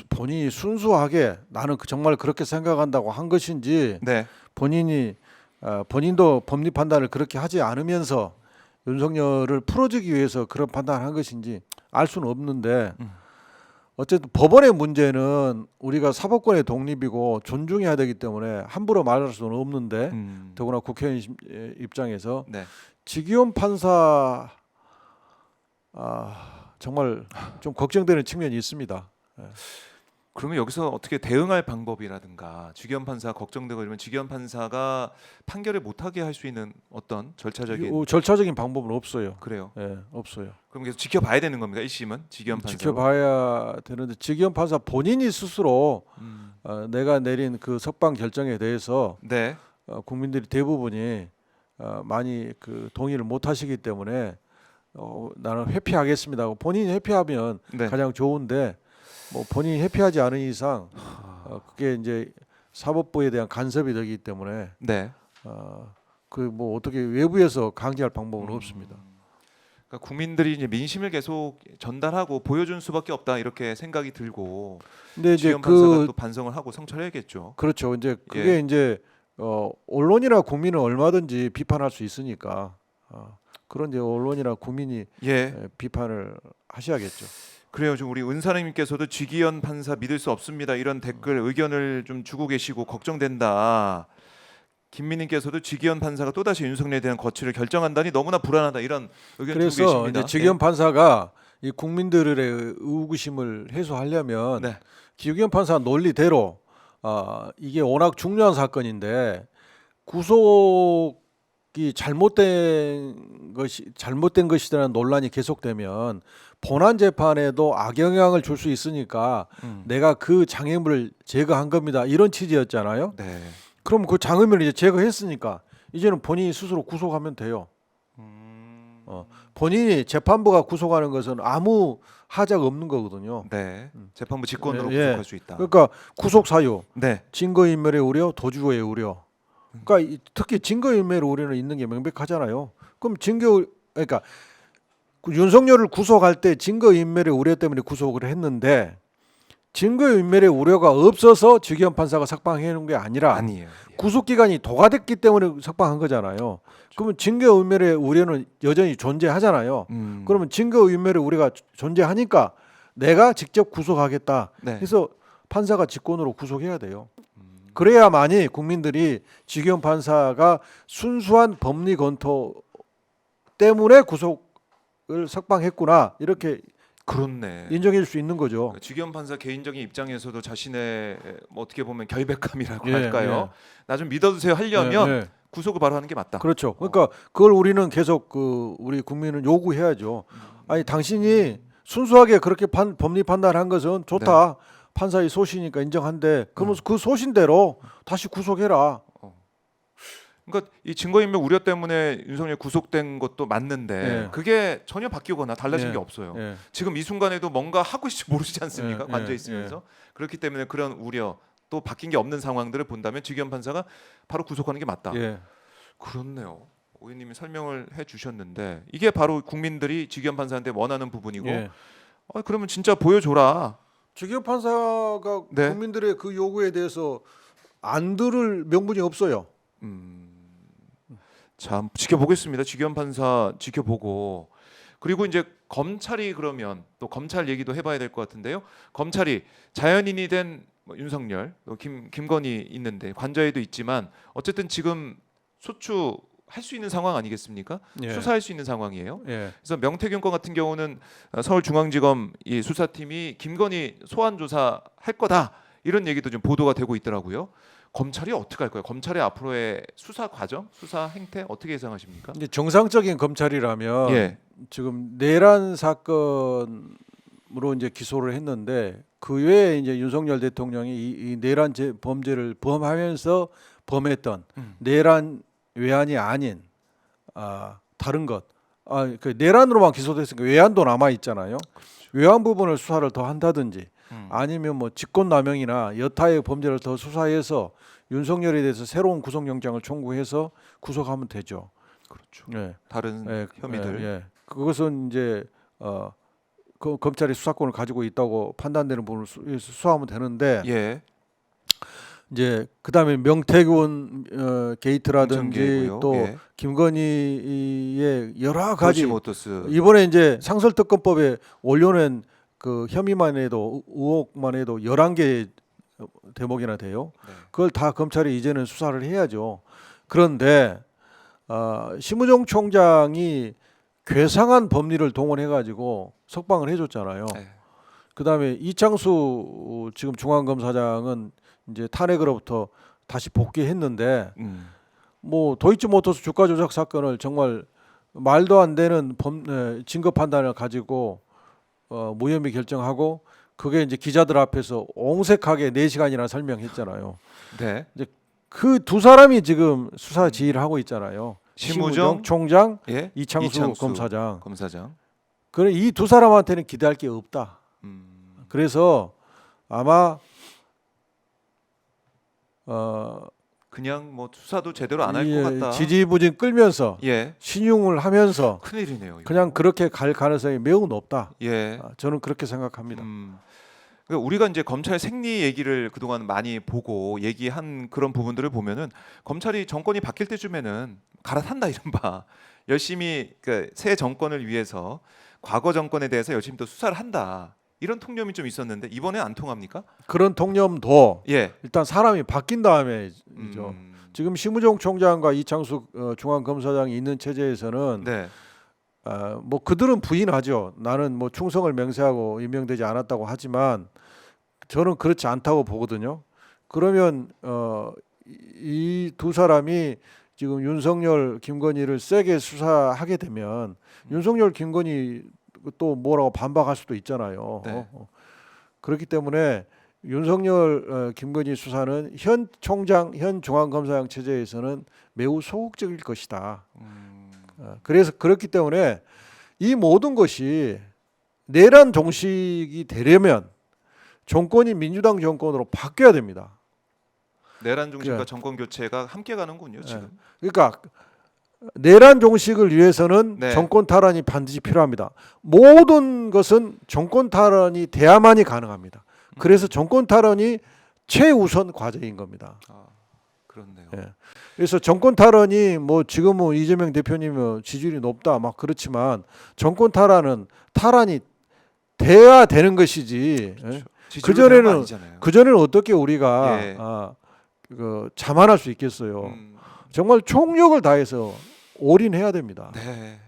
본인이 순수하게 나는 정말 그렇게 생각한다고 한 것인지 네. 본인도 법리 판단을 그렇게 하지 않으면서 윤석열을 풀어주기 위해서 그런 판단을 한 것인지 알 수는 없는데 어쨌든 법원의 문제는 우리가 사법권의 독립이고 존중해야 되기 때문에 함부로 말할 수는 없는데 더구나 국회의원 입장에서 네. 직위원 판사 정말 좀 걱정되는 측면이 있습니다. 그러면 여기서 어떻게 대응할 방법이라든가 직위원 판사 걱정되고 이러면 직위원 판사가 판결을 못하게 할 수 있는 어떤 절차적인 방법은 없어요. 그래요. 예, 없어요. 그럼 계속 지켜봐야 되는 겁니까? 1심은 직위원 판사 지켜봐야 되는데 직위원 판사 본인이 스스로 내가 내린 그 석방 결정에 대해서 네. 국민들이 대부분이 많이 그 동의를 못 하시기 때문에 나는 회피하겠습니다 하고 본인이 회피하면 네. 가장 좋은데 뭐 본인이 회피하지 않은 이상 그게 이제 사법부에 대한 간섭이 되기 때문에 네. 그 뭐 어떻게 외부에서 강제할 방법은 없습니다. 그러니까 국민들이 이제 민심을 계속 전달하고 보여준 수밖에 없다 이렇게 생각이 들고 근데 이제 직위원 판사가 또 반성을 하고 성찰해야겠죠. 그렇죠. 이제 그게 이제 언론이나 국민은 얼마든지 비판할 수 있으니까 그런 이제 언론이나 국민이 비판을 하셔야겠죠. 그래요. 지금 우리 은사님께서도 직위원 판사 믿을 수 없습니다. 이런 댓글 의견을 좀 주고 계시고 걱정된다. 김민희께서도 직위원 판사가 또다시 윤석열에 대한 거취를 결정한다니 너무나 불안하다. 이런 의견 주고 계십니다. 그래서 이제 직위원 판사가 이 국민들의 의구심을 해소하려면 네. 직위원 판사 논리대로 이게 워낙 중요한 사건인데 구속이 잘못된 것이라는 논란이 계속되면 본안 재판에도 악영향을 줄 수 있으니까 내가 그 장애물을 제거한 겁니다. 이런 취지였잖아요. 네. 그럼 그 장애물을 이제 제거했으니까 이제는 본인이 스스로 구속하면 돼요. 본인이 재판부가 구속하는 것은 아무 하자가 없는 거거든요. 네. 재판부 직권으로 예. 구속할 수 있다. 그러니까 구속 사유, 네. 증거인멸의 우려, 도주의 우려. 그러니까 특히 증거인멸의 우려는 있는 게 명백하잖아요. 그럼 그러니까 윤석열을 구속할 때 증거인멸의 우려 때문에 구속을 했는데 증거인멸의 우려가 없어서 직위원 판사가 석방해 놓은 게 아니라 아니에요. 구속 기간이 도과됐기 때문에 석방한 거잖아요. 그러면 증거인멸의 우려는 여전히 존재하잖아요. 그러면 증거인멸의 우려가 존재하니까 내가 직접 구속하겠다. 네. 그래서 판사가 직권으로 구속해야 돼요. 그래야만이 국민들이 직위원 판사가 순수한 법리 검토 때문에 구속을 석방했구나 이렇게 그렇네. 인정해 줄 수 있는 거죠. 지기현 판사 개인적인 입장에서도 자신의 뭐 어떻게 보면 결백함이라고 예, 할까요? 나 좀 믿어주세요 하려면 예, 예. 구속을 바로 하는 게 맞다. 그렇죠. 그러니까 그걸 우리는 계속 우리 국민은 요구해야죠. 아니 당신이 순수하게 그렇게 법리 판단한 것은 좋다. 판사의 소신이니까 인정한데 그러면 그 소신대로 다시 구속해라. 그러니까 이 증거인멸 우려 때문에 윤석열 구속된 것도 맞는데 예. 그게 전혀 바뀌거나 달라진 예. 게 없어요. 예. 지금 이 순간에도 뭔가 하고 있을지 모르지 않습니까? 예. 관저 있으면서. 그렇기 때문에 그런 우려 또 바뀐 게 없는 상황들을 본다면 지기현 판사가 바로 구속하는 게 맞다. 예. 그렇네요. 오 의원님이 설명을 해주셨는데 이게 바로 국민들이 지기현 판사한테 원하는 부분이고 예. 그러면 진짜 보여줘라. 지기현 판사가 네. 국민들의 그 요구에 대해서 안 들을 명분이 없어요. 참 지켜보겠습니다. 지기현 판사 지켜보고 그리고 이제 검찰이 그러면 또 검찰 얘기도 해봐야 될 것 같은데요. 검찰이 자연인이 된 윤석열, 또 김건희 있는데 관저에도 있지만 어쨌든 지금 소추할 수 있는 상황 아니겠습니까? 예. 수사할 수 있는 상황이에요. 예. 그래서 명태균 건 같은 경우는 서울중앙지검 이 수사팀이 김건희 소환 조사할 거다 이런 얘기도 좀 보도가 되고 있더라고요. 검찰이 어떻게 할 거예요? 검찰의 앞으로의 수사 과정, 수사 행태 어떻게 예상하십니까? 이제 정상적인 검찰이라면 예, 지금 내란 사건으로 이제 기소를 했는데 그 외에 이제 윤석열 대통령이 이 내란 범죄를 범하면서 범했던 내란 외환이 아닌 다른 것, 그 내란으로만 기소됐으니까 외환도 남아 있잖아요. 외환 부분을 수사를 더 한다든지 아니면 뭐 직권남용이나 여타의 범죄를 더 수사해서 윤석열에 대해서 새로운 구속영장을 청구해서 구속하면 되죠. 그렇죠. 예. 다른 예, 혐의들. 예. 그것은 이제 그 검찰이 수사권을 가지고 있다고 판단되는 부분을 수사하면 되는데 예, 이제 그다음에 명태균 게이트라든지 공천계고요. 또 예. 김건희의 여러 가지 도시모터스. 이번에 이제 상설특검법에 올려낸 그 혐의만 해도 의혹만 해도 11개 대목이나 돼요. 네. 그걸 다 검찰이 이제는 수사를 해야죠. 그런데 심우정 총장이 괴상한 법리를 동원해 가지고 석방을 해줬잖아요. 네. 그다음에 이창수 지금 중앙검사장은 이제 탄핵으로부터 다시 복귀했는데 뭐 도이치모터스 주가 조작 사건을 정말 말도 안 되는 증거 판단을 가지고 무혐의 결정하고 그게 이제 기자들 앞에서 옹색하게 4시간이나 설명했잖아요. 네. 이제 그 두 사람이 지금 수사 지휘를 하고 있잖아요. 심우정 총장, 예, 이창수 검사장. 검사장. 그래 이 두 사람한테는 기대할 게 없다. 그래서 아마 그냥 뭐 수사도 제대로 안 할 것 같다. 지지부진 끌면서 예, 신용을 하면서 큰일이네요. 이거. 그냥 그렇게 갈 가능성이 매우 높다. 예. 저는 그렇게 생각합니다. 그러니까 우리가 이제 검찰 생리 얘기를 그동안 많이 보고 얘기한 그런 부분들을 보면은 검찰이 정권이 바뀔 때쯤에는 갈아탄다 이른바 열심히 그러니까 새 정권을 위해서 과거 정권에 대해서 열심히 또 수사를 한다 이런 통념이 좀 있었는데 이번에 안 통합니까? 그런 통념도 예. 일단 사람이 바뀐 다음에죠. 지금 심우정 총장과 이창수 중앙검사장이 있는 체제에서는 네. 뭐 그들은 부인하죠. 나는 뭐 충성을 맹세하고 임명되지 않았다고 하지만 저는 그렇지 않다고 보거든요. 그러면 이 두 사람이 지금 윤석열, 김건희를 세게 수사하게 되면 윤석열, 김건희 또 뭐라고 반박할 수도 있잖아요. 네. 그렇기 때문에 윤석열, 김건희 수사는 현 총장, 현 중앙검사장 체제에서는 매우 소극적일 것이다. 그래서 그렇기 때문에 이 모든 것이 내란 종식이 되려면 정권이 민주당 정권으로 바뀌어야 됩니다. 내란 종식과 그래. 정권 교체가 함께 가는군요 지금. 그러니까 내란 종식을 위해서는 네. 정권 탈환이 반드시 필요합니다. 모든 것은 정권 탈환이 돼야만이 가능합니다. 그래서 정권 탈환이 최우선 과제인 겁니다. 그렇네요. 예. 그래서 정권 탈환이 뭐 지금은 이재명 대표님은 지지율이 높다 막 그렇지만 정권 탈환이 돼야 되는 것이지. 그렇죠. 그 전에는 어떻게 우리가 예. 자만할 수 있겠어요. 정말 총력을 다해서 올인해야 됩니다. 네.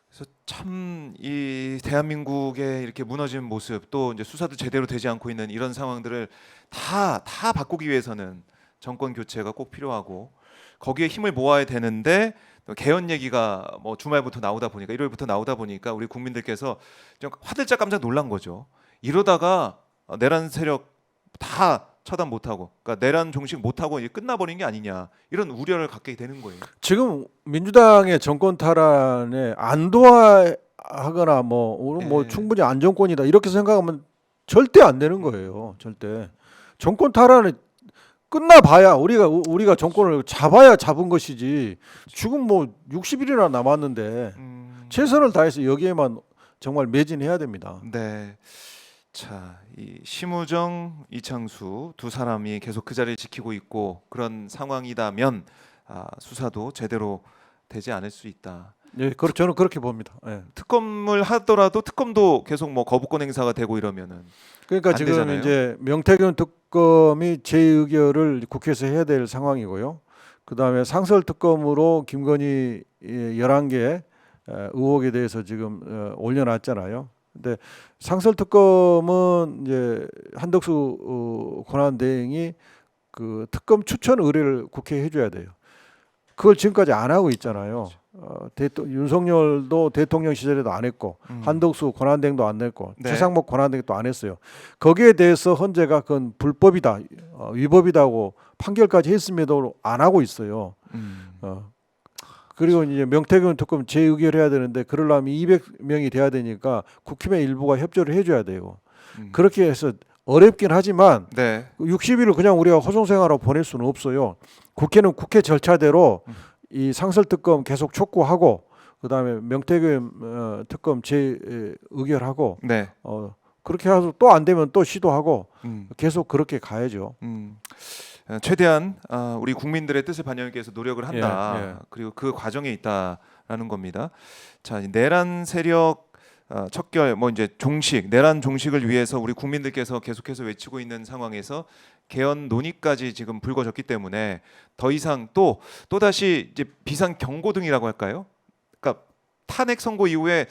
그래서 참 이 대한민국의 이렇게 무너진 모습, 또 이제 수사도 제대로 되지 않고 있는 이런 상황들을 다 바꾸기 위해서는 정권 교체가 꼭 필요하고, 거기에 힘을 모아야 되는데 또 개헌 얘기가 뭐 주말부터 나오다 보니까, 일요일부터 나오다 보니까 우리 국민들께서 좀 화들짝 깜짝 놀란 거죠. 이러다가 내란 세력 다 처단 못하고, 그러니까 내란 종식 못하고 이제 끝나버린 게 아니냐, 이런 우려를 갖게 되는 거예요. 지금 민주당의 정권 탈환에 안도하거나 뭐 예. 충분히 안정권이다 이렇게 생각하면 절대 안 되는 거예요. 절대 정권 탈환은 끝나봐야 우리가 정권을 잡아야 잡은 것이지. 지금 뭐 60일이나 남았는데 최선을 다해서 여기에만 정말 매진해야 됩니다. 네. 자, 이 심우정, 이창수 두 사람이 계속 그 자리를 지키고 있고 그런 상황이라면 수사도 제대로 되지 않을 수 있다. 예, 저는 그렇게 봅니다. 예. 특검을 하더라도 특검도 계속 뭐 거부권 행사가 되고 이러면은 그러니까 안 지금 되잖아요. 이제 명태균 특검이 재의결을 국회에서 해야 될 상황이고요. 그다음에 상설 특검으로 김건희 11개 의혹에 대해서 지금 올려놨잖아요. 근데 상설 특검은 이제 한덕수 권한대행이 그 특검 추천 의뢰를 국회에 해줘야 돼요. 그걸 지금까지 안 하고 있잖아요. 윤석열도 대통령 시절에도 안 했고 한덕수 권한대행도 안 냈고 네. 최상목 권한대행도 안 했어요. 거기에 대해서 헌재가 그건 불법이다, 위법이다고 판결까지 했음에도 안 하고 있어요. 그리고 이제 명태균 특검 재의결해야 되는데 그러려면 200명이 돼야 되니까 국힘의 일부가 협조를 해줘야 돼요. 그렇게 해서 어렵긴 하지만 네. 60일을 그냥 우리가 허송생활하고 보낼 수는 없어요. 국회는 국회 절차대로 이 상설특검 계속 촉구하고 그다음에 명태균 특검 재의결하고 네. 그렇게 해서 또 안 되면 또 시도하고 계속 그렇게 가야죠. 최대한 우리 국민들의 뜻을 반영하기 위해서 노력을 한다. 예, 예. 그리고 그 과정에 있다라는 겁니다. 자, 내란 세력 척결, 뭐 이제 종식, 내란 종식을 위해서 우리 국민들께서 계속해서 외치고 있는 상황에서 개헌 논의까지 지금 불거졌기 때문에 더 이상 또 다시 이제 비상 경고등이라고 할까요? 그러니까 탄핵 선고 이후에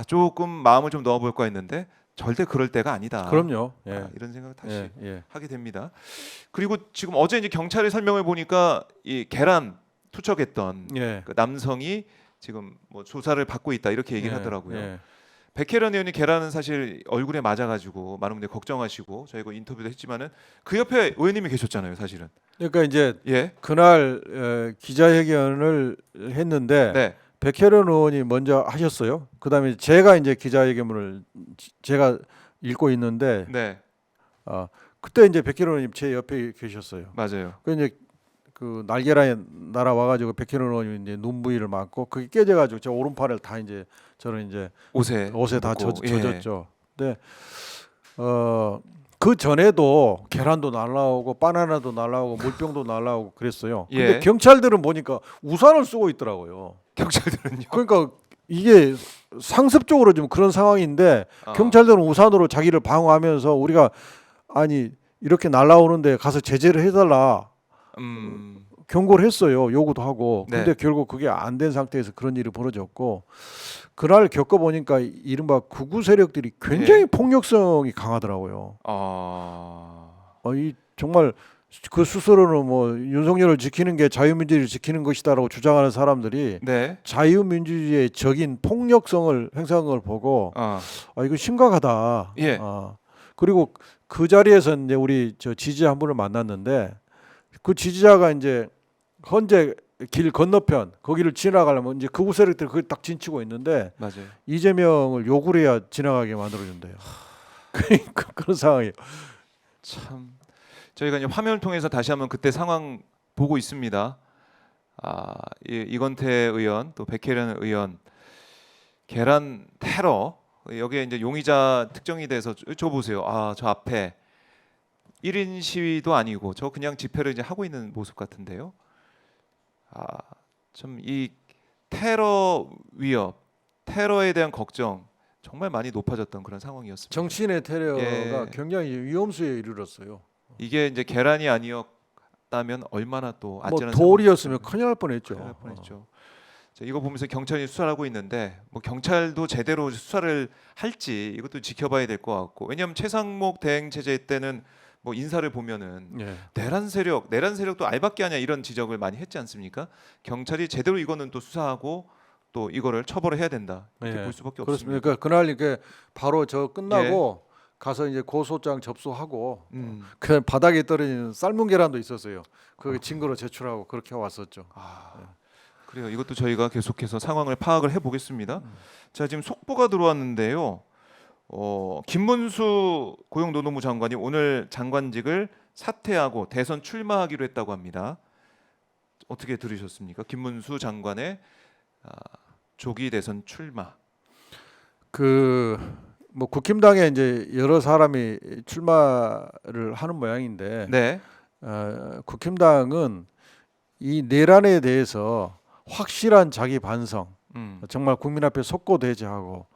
조금 마음을 좀 넣어볼까 했는데 절대 그럴 때가 아니다. 그럼요. 예. 이런 생각 다시 예. 하게 됩니다. 그리고 지금 어제 이제 경찰의 설명을 보니까 이 계란 투척했던 예. 그 남성이 지금 뭐 조사를 받고 있다 이렇게 얘기를 하더라고요. 예. 백혜련 의원이 계란은 사실 얼굴에 맞아가지고 많은 분들이 걱정하시고 저희가 인터뷰도 했지만은 그 옆에 의원님이 계셨잖아요, 사실은. 그러니까 이제 예. 그날 기자회견을 했는데 네. 백혜련 의원이 먼저 하셨어요. 그다음에 제가 이제 기자회견문을 제가 읽고 있는데 네. 그때 이제 백혜련 의원님 제 옆에 계셨어요. 맞아요. 그 이제 그 날개라에 날아와가지고 백혜련 의원님이 이제 눈 부위를 맞고 그게 깨져가지고 제 오른팔을 다 이제 저는 이제 옷에 다 묻고. 젖었죠. 근데 그 전에도 계란도 날라오고 바나나도 날라오고 물병도 날라오고 그랬어요. 근데 예. 경찰들은 보니까 우산을 쓰고 있더라고요. 경찰들은요. 그러니까 이게 상습적으로 좀 그런 상황인데 경찰들은 우산으로 자기를 방어하면서 우리가 아니 이렇게 날라오는데 가서 제재를 해달라 경고를 했어요. 요구도 하고. 네. 근데 결국 그게 안 된 상태에서 그런 일이 벌어졌고 그날 겪어보니까 이른바 극우 세력들이 굉장히 폭력성이 강하더라고요. 이 정말 그 스스로는 뭐 윤석열을 지키는 게 자유민주주의를 지키는 것이다라고 주장하는 사람들이 네. 자유민주주의의 적인 폭력성을 행사한 걸 보고 이거 심각하다. 예. 그리고 그 자리에서 이제 우리 저 지지자 한 분을 만났는데 그 지지자가 이제 헌재 길 건너편 거기를 지나가려면 이제 극우 세력들이 거기 딱 진치고 있는데 맞아요. 이재명을 욕을 해야 지나가게 만들어준대요. 그런 상황이에요. 참 저희가 이제 화면을 통해서 다시 한번 그때 상황 보고 있습니다. 이건태 의원 또 백혜련 의원 계란 테러 여기에 이제 용의자 특정이 돼서 저 보세요. 저 앞에 1인 시위도 아니고 저 그냥 집회를 이제 하고 있는 모습 같은데요. 참 이 테러 위협, 테러에 대한 걱정 정말 많이 높아졌던 그런 상황이었습니다. 정치인의 테러가 예. 굉장히 위험수에 이르렀어요. 이게 이제 계란이 아니었다면 얼마나 또 뭐 안전한 돌이었으면 상황이었을까요? 큰일 날 뻔했죠. 큰일 날 뻔했죠. 이거 보면서 경찰이 수사를 하고 있는데 뭐 경찰도 제대로 수사를 할지 이것도 지켜봐야 될 것 같고, 왜냐하면 최상목 대행 체제 때는 뭐 인사를 보면은 예. 내란 세력도 알밖에 아니야 이런 지적을 많이 했지 않습니까? 경찰이 제대로 이거는 또 수사하고 또 이거를 처벌을 해야 된다 이렇게 예. 볼 수밖에 그렇습니다. 없습니다. 그러니까 그날 이게 바로 저 끝나고 가서 이제 고소장 접수하고 그 바닥에 떨어지는 삶은 계란도 있었어요. 그게 증거로 제출하고 그렇게 왔었죠. 그래요. 이것도 저희가 계속해서 상황을 파악을 해보겠습니다. 자, 지금 속보가 들어왔는데요. 김문수 고용노동부 장관이 오늘 장관직을 사퇴하고 대선 출마하기로 했다고 합니다. 어떻게 들으셨습니까? 김문수 장관의 조기 대선 출마. 뭐 국힘당에 이제 여러 사람이 출마를 하는 모양인데 네. 국힘당은 이 내란에 대해서 확실한 자기 반성, 정말 국민 앞에 속고대죄하고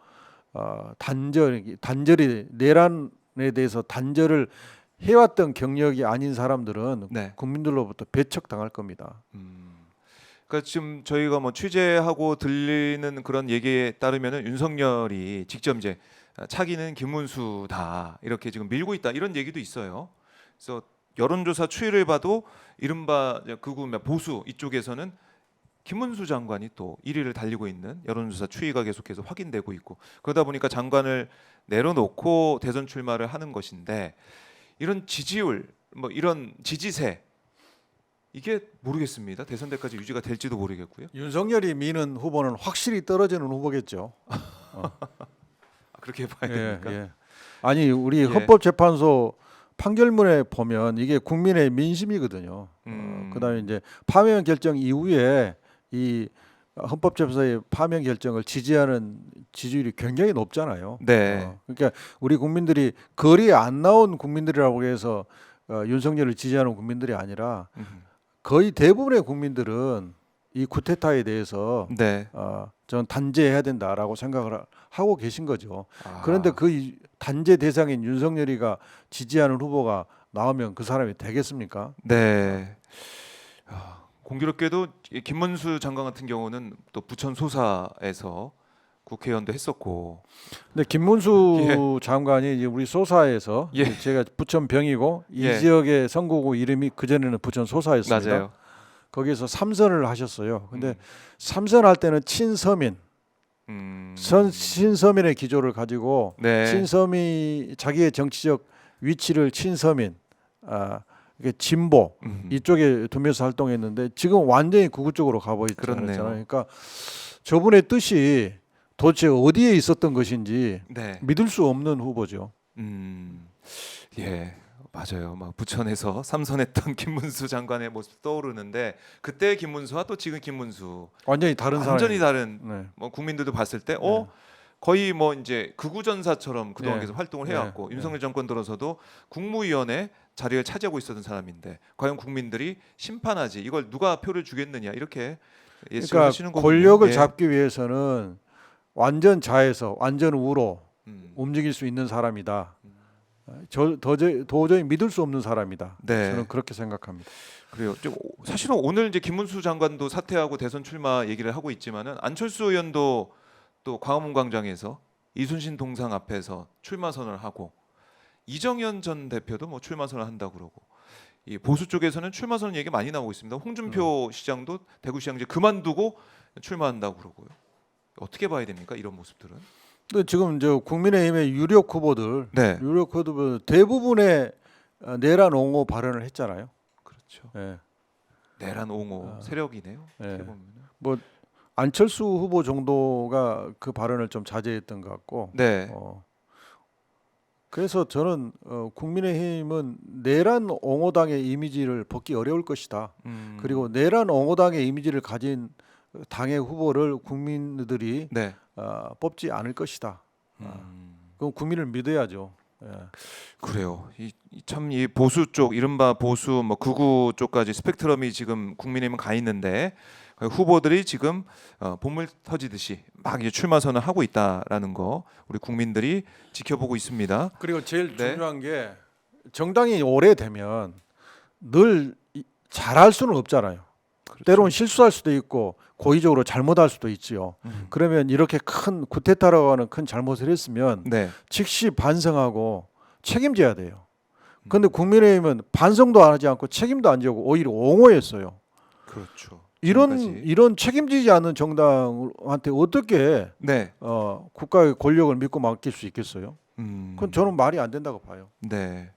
단절이 내란에 대해서 단절을 해왔던 경력이 아닌 사람들은 네. 국민들로부터 배척당할 겁니다. 그러니까 지금 저희가 뭐 취재하고 들리는 그런 얘기에 따르면은 윤석열이 직접 이제 차기는 김문수다 이렇게 지금 밀고 있다 이런 얘기도 있어요. 그래서 여론조사 추이를 봐도 이른바 극우 보수 이쪽에서는 김문수 장관이 또 1위를 달리고 있는 여론조사 추이가 계속해서 확인되고 있고, 그러다 보니까 장관을 내려놓고 대선 출마를 하는 것인데, 이런 지지율 뭐 이런 지지세 이게 모르겠습니다. 대선 때까지 유지가 될지도 모르겠고요. 윤석열이 미는 후보는 확실히 떨어지는 후보겠죠. 그렇게 봐야 됩니까? 예. 아니 우리 예. 헌법재판소 판결문에 보면 이게 국민의 민심이거든요. 그다음에 이제 파면 결정 이후에 이 헌법재판소의 파면 결정을 지지하는 지지율이 굉장히 높잖아요. 네. 그러니까 우리 국민들이 거리에 안 나온 국민들이라고 해서 윤석열을 지지하는 국민들이 아니라 거의 대부분의 국민들은 이 쿠데타에 대해서 네. 저는 단죄해야 된다라고 생각을 하고 계신 거죠. 그런데 그 단죄 대상인 윤석열이가 지지하는 후보가 나오면 그 사람이 되겠습니까? 네. 공교롭게도 이 김문수 장관 같은 경우는 또 부천 소사에서 국회의원도 했었고. 근데 김문수 장관이 이제 우리 소사에서 예. 이제 제가 부천 병이고 예. 이 지역의 선거구 이름이 그 전에는 부천 소사였습니다. 맞아요. 거기서 3선을 하셨어요. 근데 3선 할 때는 친서민, 친서민의 기조를 가지고 네. 친서민 자기의 정치적 위치를 친서민, 이게 진보 이쪽에 두면서 활동했는데 지금 완전히 극우 쪽으로 가버렸잖아요. 그렇네요. 그러니까 저분의 뜻이 도대체 어디에 있었던 것인지 네. 믿을 수 없는 후보죠. 예. 맞아요. 막 부천에서 3선했던 김문수 장관의 모습 떠오르는데, 그때 김문수와 또 지금 김문수 완전히 다른 사람. 완전히 다른. 네. 뭐 국민들도 봤을 때 네. 거의 뭐 이제 극우 전사처럼 그동안 네. 계속 활동을 네. 해왔고, 윤석열 정권 들어서도 국무위원회 자리를 차지하고 있었던 사람인데 과연 국민들이 심판하지 이걸 누가 표를 주겠느냐 이렇게 예측하시는 그러니까 거군요. 권력을 예. 잡기 위해서는 완전 좌에서 완전 우로 움직일 수 있는 사람이다. 도저히 믿을 수 없는 사람이다. 네. 저는 그렇게 생각합니다. 그래요. 사실은 오늘 이제 김문수 장관도 사퇴하고 대선 출마 얘기를 하고 있지만은 안철수 의원도 또 광화문 광장에서 이순신 동상 앞에서 출마 선언을 하고, 이정현 전 대표도 뭐 출마 선언을 한다고 그러고, 이 보수 쪽에서는 출마 선언 얘기 많이 나오고 있습니다. 홍준표 시장도 대구시장 이제 그만두고 출마한다고 그러고요. 어떻게 봐야 됩니까? 이런 모습들은? 근데 지금 저 국민의힘의 유력 후보들, 네. 유력 후보들 대부분의 내란 옹호 발언을 했잖아요. 그렇죠. 예. 내란 옹호 세력이네요. 예. 어떻게 보면은. 뭐 안철수 후보 정도가 그 발언을 좀 자제했던 것 같고. 네. 그래서 저는 국민의힘은 내란 옹호당의 이미지를 벗기 어려울 것이다. 그리고 내란 옹호당의 이미지를 가진 당의 후보를 국민들이 네. 뽑지 않을 것이다. 그럼 국민을 믿어야죠. 예. 그래요. 참 이 보수 쪽, 이른바 보수 뭐 극우 쪽까지 스펙트럼이 지금 국민의힘은 가 있는데, 후보들이 지금 보물 터지듯이 막 이제 출마 선언을 하고 있다라는 거 우리 국민들이 지켜보고 있습니다. 그리고 제일 네. 중요한 게 정당이 오래되면 늘 잘할 수는 없잖아요. 그렇죠. 때로는 실수할 수도 있고 고의적으로 잘못할 수도 있지요. 그러면 이렇게 큰 쿠데타라고 하는 큰 잘못을 했으면 네. 즉시 반성하고 책임져야 돼요. 그런데 국민의힘은 반성도 하지 않고 책임도 안 지고 오히려 옹호했어요. 그렇죠. 이런 지금까지. 이런 책임지지 않는 정당한테 어떻게 네. 국가의 권력을 믿고 맡길 수 있겠어요? 음. 그건 저는 말이 안 된다고 봐요. 네.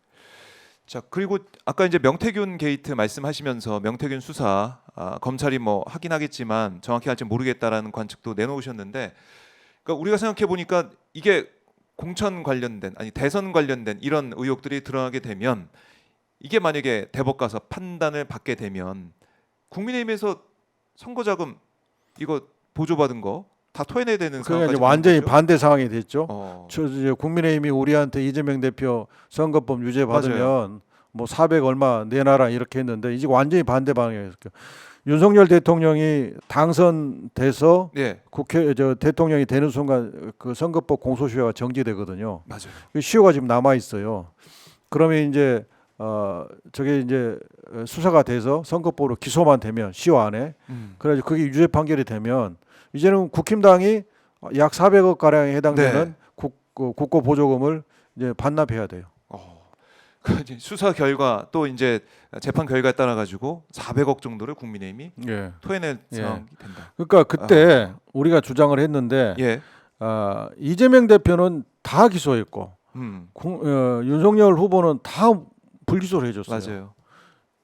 자, 그리고 아까 이제 명태균 게이트 말씀하시면서 명태균 수사 검찰이 뭐 하긴 하겠지만 정확히 할지 모르겠다라는 관측도 내놓으셨는데, 그러니까 우리가 생각해 보니까 이게 공천 관련된 아니 대선 관련된 이런 의혹들이 드러나게 되면, 이게 만약에 대법 가서 판단을 받게 되면 국민의힘에서 선거자금 이거 보조받은 거 다 토해내야 되는 그러니까 상황까지 이제 완전히 가는 거죠? 반대 상황이 됐죠. 어, 저 이제 국민의힘이 우리한테 이재명 대표 선거법 유죄 받으면 뭐 400 얼마 내놔라 이렇게 했는데 이제 완전히 반대 방향이었어요. 윤석열 대통령이 당선돼서 예, 국회 대통령이 되는 순간 그 선거법 공소시효가 정지되거든요. 맞아요. 그 시효가 지금 남아 있어요. 그러면 이제 저게 이제 수사가 돼서 선거법으로 기소만 되면 시효 안에 그래가지고 그게 유죄 판결이 되면 이제는 국힘당이 약 400억 가량에 해당되는 네. 국고 보조금을 이제 반납해야 돼요. 그 이제 수사 결과 또 이제 재판 결과에 따라 가지고 400억 정도를 국민의힘이 예. 토해낼 예. 상황이 된다. 그러니까 그때 우리가 주장을 했는데 예. 이재명 대표는 다 기소했고 윤석열 후보는 다 불기소를 해줬어요. 맞아요.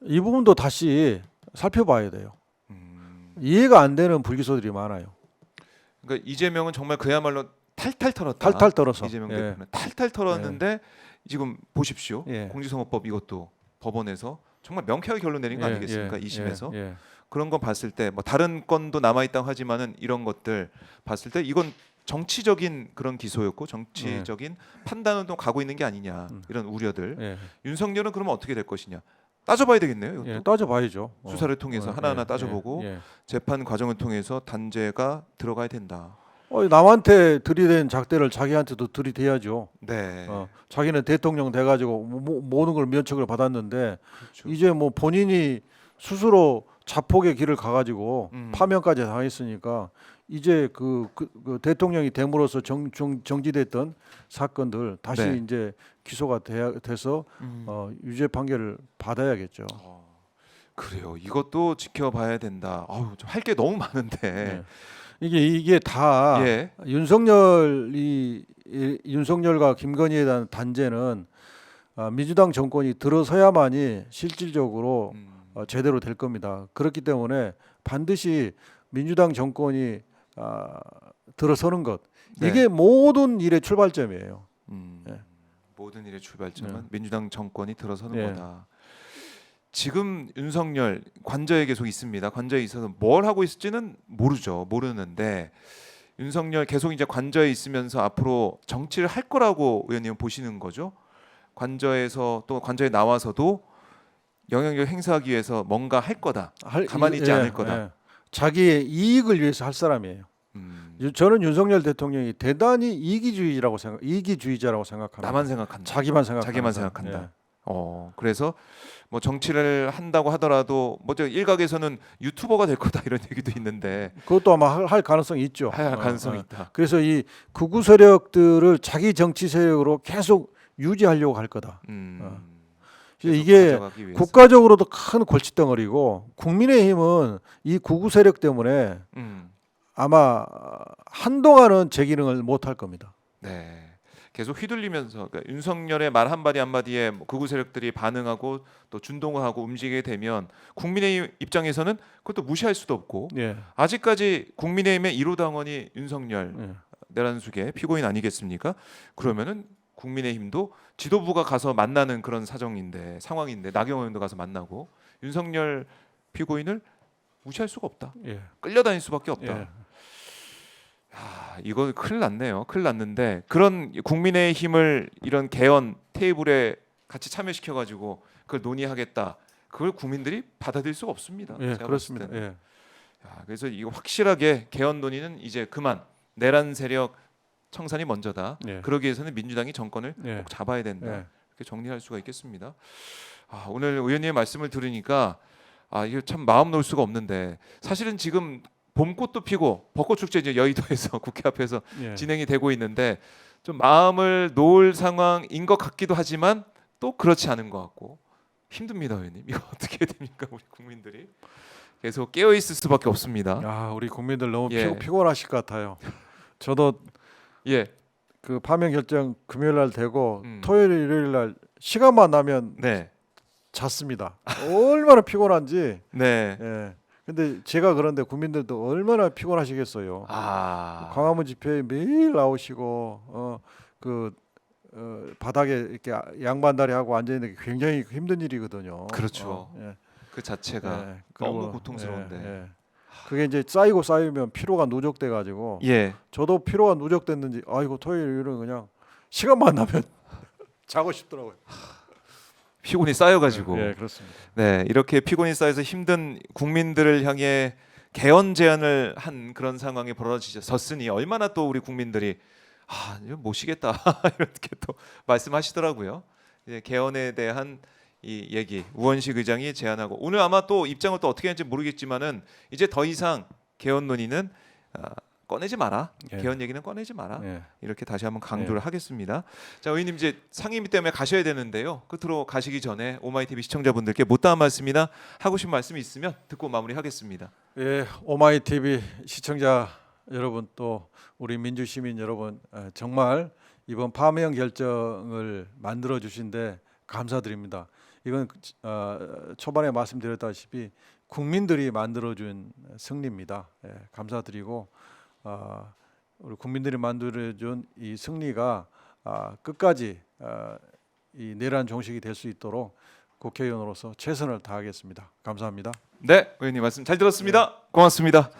이 부분도 다시 살펴봐야 돼요. 음, 이해가 안 되는 불기소들이 많아요. 그러니까 이재명은 정말 그야말로 탈탈 털었다. 탈탈 떨어서. 이재명 예. 대표는 탈탈 털었는데 지금 보십시오. 예. 공직선거법 이것도 법원에서 정말 명쾌하게 결론 내린 거 예, 아니겠습니까? 예, 2심에서. 예, 그런 거 봤을 때 뭐 다른 건도 남아 있다고 하지만은 이런 것들 봤을 때 이건 정치적인 그런 기소였고 정치적인 판단은 또 가고 있는 게 아니냐, 이런 우려들. 예. 윤석열은 그러면 어떻게 될 것이냐 따져봐야 되겠네요. 이것도. 예, 따져봐야죠. 수사를 통해서 하나하나 예, 따져보고 예. 재판 과정을 통해서 단죄가 들어가야 된다. 남한테 들이댄 작대를 자기한테도 들이대야죠. 네. 자기는 대통령 돼가지고 모든 걸 면책을 받았는데 그렇죠. 이제 뭐 본인이 스스로 자폭의 길을 가가지고 파면까지 당했으니까 이제 그 대통령이 됨으로써 정지됐던 사건들 다시 네. 이제 기소가 돼서 유죄 판결을 받아야겠죠. 그래요. 이것도 지켜봐야 된다. 아우, 할 게 너무 많은데. 네. 이게 다 예. 윤석열과 김건희에 대한 단죄는 민주당 정권이 들어서야만이 실질적으로 제대로 될 겁니다. 그렇기 때문에 반드시 민주당 정권이 들어서는 것, 네. 이게 모든 일의 출발점이에요. 예. 모든 일의 출발점은 민주당 정권이 들어서는 예. 거다. 지금 윤석열 관저에 계속 있습니다. 관저에 있어서 뭘 하고 있을지는 모르는데 윤석열 계속 이제 관저에 있으면서 앞으로 정치를 할 거라고 의원님은 보시는 거죠? 관저에서 또 관저에 나와서도 영향력 행사하기 위해서 뭔가 할 거다. 가만히 있지 않을 거다. 자기의 이익을 위해서 할 사람이에요. 저는 윤석열 대통령이 대단히 이기주의자라고 생각합니다. 나만 생각한다. 자기만 자기만 생각한다. 그래서 뭐 정치를 한다고 하더라도 뭐저 일각에서는 유튜버가 될 거다 이런 얘기도 있는데 그것도 아마 할 가능성이 있죠. 할 가능성이 있다. 그래서 이 극우 세력들을 자기 정치 세력으로 계속 유지하려고 할 거다. 이게 국가적으로도 큰 골칫덩어리고 국민의힘은 이 극우 세력 때문에 아마 한동안은 제 기능을 못 할 겁니다. 네. 계속 휘둘리면서 그러니까 윤석열의 말 한마디 한마디에 극우 세력들이 반응하고 또 준동을 하고 움직이게 되면 국민의힘 입장에서는 그것도 무시할 수도 없고 예. 아직까지 국민의힘의 1호 당원이 윤석열 내란숙의 피고인 아니겠습니까? 그러면은 국민의힘도 지도부가 가서 만나는 그런 상황인데 나경원 의원도 가서 만나고 윤석열 피고인을 무시할 수가 없다. 예. 끌려다닐 수밖에 없다. 예. 이거 큰일 났네요. 큰일 났는데 그런 국민의힘을 이런 개헌 테이블에 같이 참여시켜 가지고 그걸 논의하겠다. 그걸 국민들이 받아들일 수가 없습니다. 예, 제가 그렇습니다. 봤을 때는. 예. 그래서 이거 확실하게 개헌 논의는 이제 그만. 내란 세력 청산이 먼저다. 예. 그러기 위해서는 민주당이 정권을 예. 꼭 잡아야 된다. 예. 이렇게 정리할 수가 있겠습니다. 오늘 의원님의 말씀을 들으니까 아 이게 참 마음 놓을 수가 없는데 사실은 지금 봄꽃도 피고 벚꽃 축제 이제 여의도에서 국회 앞에서 예. 진행이 되고 있는데 좀 마음을 놓을 상황인 것 같기도 하지만 또 그렇지 않은 것 같고 힘듭니다, 의원님. 이거 어떻게 해야 됩니까, 우리 국민들이 계속 깨어 있을 수밖에 없습니다. 야, 우리 국민들 너무 예. 피곤하실 것 같아요. 저도 예, 그 파면 결정 금요일 날 되고 음. 토요일 일요일 날 시간만 나면 네, 잤습니다. 얼마나 피곤한지. 네. 예. 근데 제가 그런데 국민들도 얼마나 피곤하시겠어요. 아, 광화문 집회에 매일 나오시고 바닥에 이렇게 양반다리 하고 앉아 있는 게 굉장히 힘든 일이거든요. 그렇죠. 예. 그 자체가 예. 너무 그리고, 고통스러운데. 예, 예. 그게 이제 쌓이면 피로가 누적돼 가지고 예, 저도 피로가 누적됐는지 아이고 토요일 일요일은 그냥 시간만 나면 자고 싶더라고요. 피곤이 쌓여가지고. 예, 그렇습니다. 네, 이렇게 피곤이 쌓여서 힘든 국민들을 향해 개헌 제안을 한 그런 상황이 벌어졌으니 얼마나 또 우리 국민들이 이거 못 쉬겠다 이렇게 또 말씀하시더라고요. 이제 개헌에 대한 이 얘기 우원식 의장이 제안하고 오늘 아마 또 입장을 또 어떻게 할지 모르겠지만은 이제 더 이상 개헌 논의는 꺼내지 마라. 예. 개헌 얘기는 꺼내지 마라. 예. 이렇게 다시 한번 강조를 하겠습니다. 자, 의원님 이제 상임위 때문에 가셔야 되는데요. 끝으로 가시기 전에 오마이TV 시청자분들께 못다한 말씀이나 하고 싶은 말씀이 있으면 듣고 마무리하겠습니다. 예, 오마이 TV 시청자 여러분 또 우리 민주 시민 여러분 정말 이번 파면 결정을 만들어 주신데 감사드립니다. 이건 초반에 말씀드렸다시피 국민들이 만들어 준 승리입니다. 예, 감사드리고 우리 국민들이 만들어 준 이 승리가 끝까지 이 내란 종식이 될 수 있도록 국회의원으로서 최선을 다하겠습니다. 감사합니다. 네, 의원님 말씀 잘 들었습니다. 고맙습니다.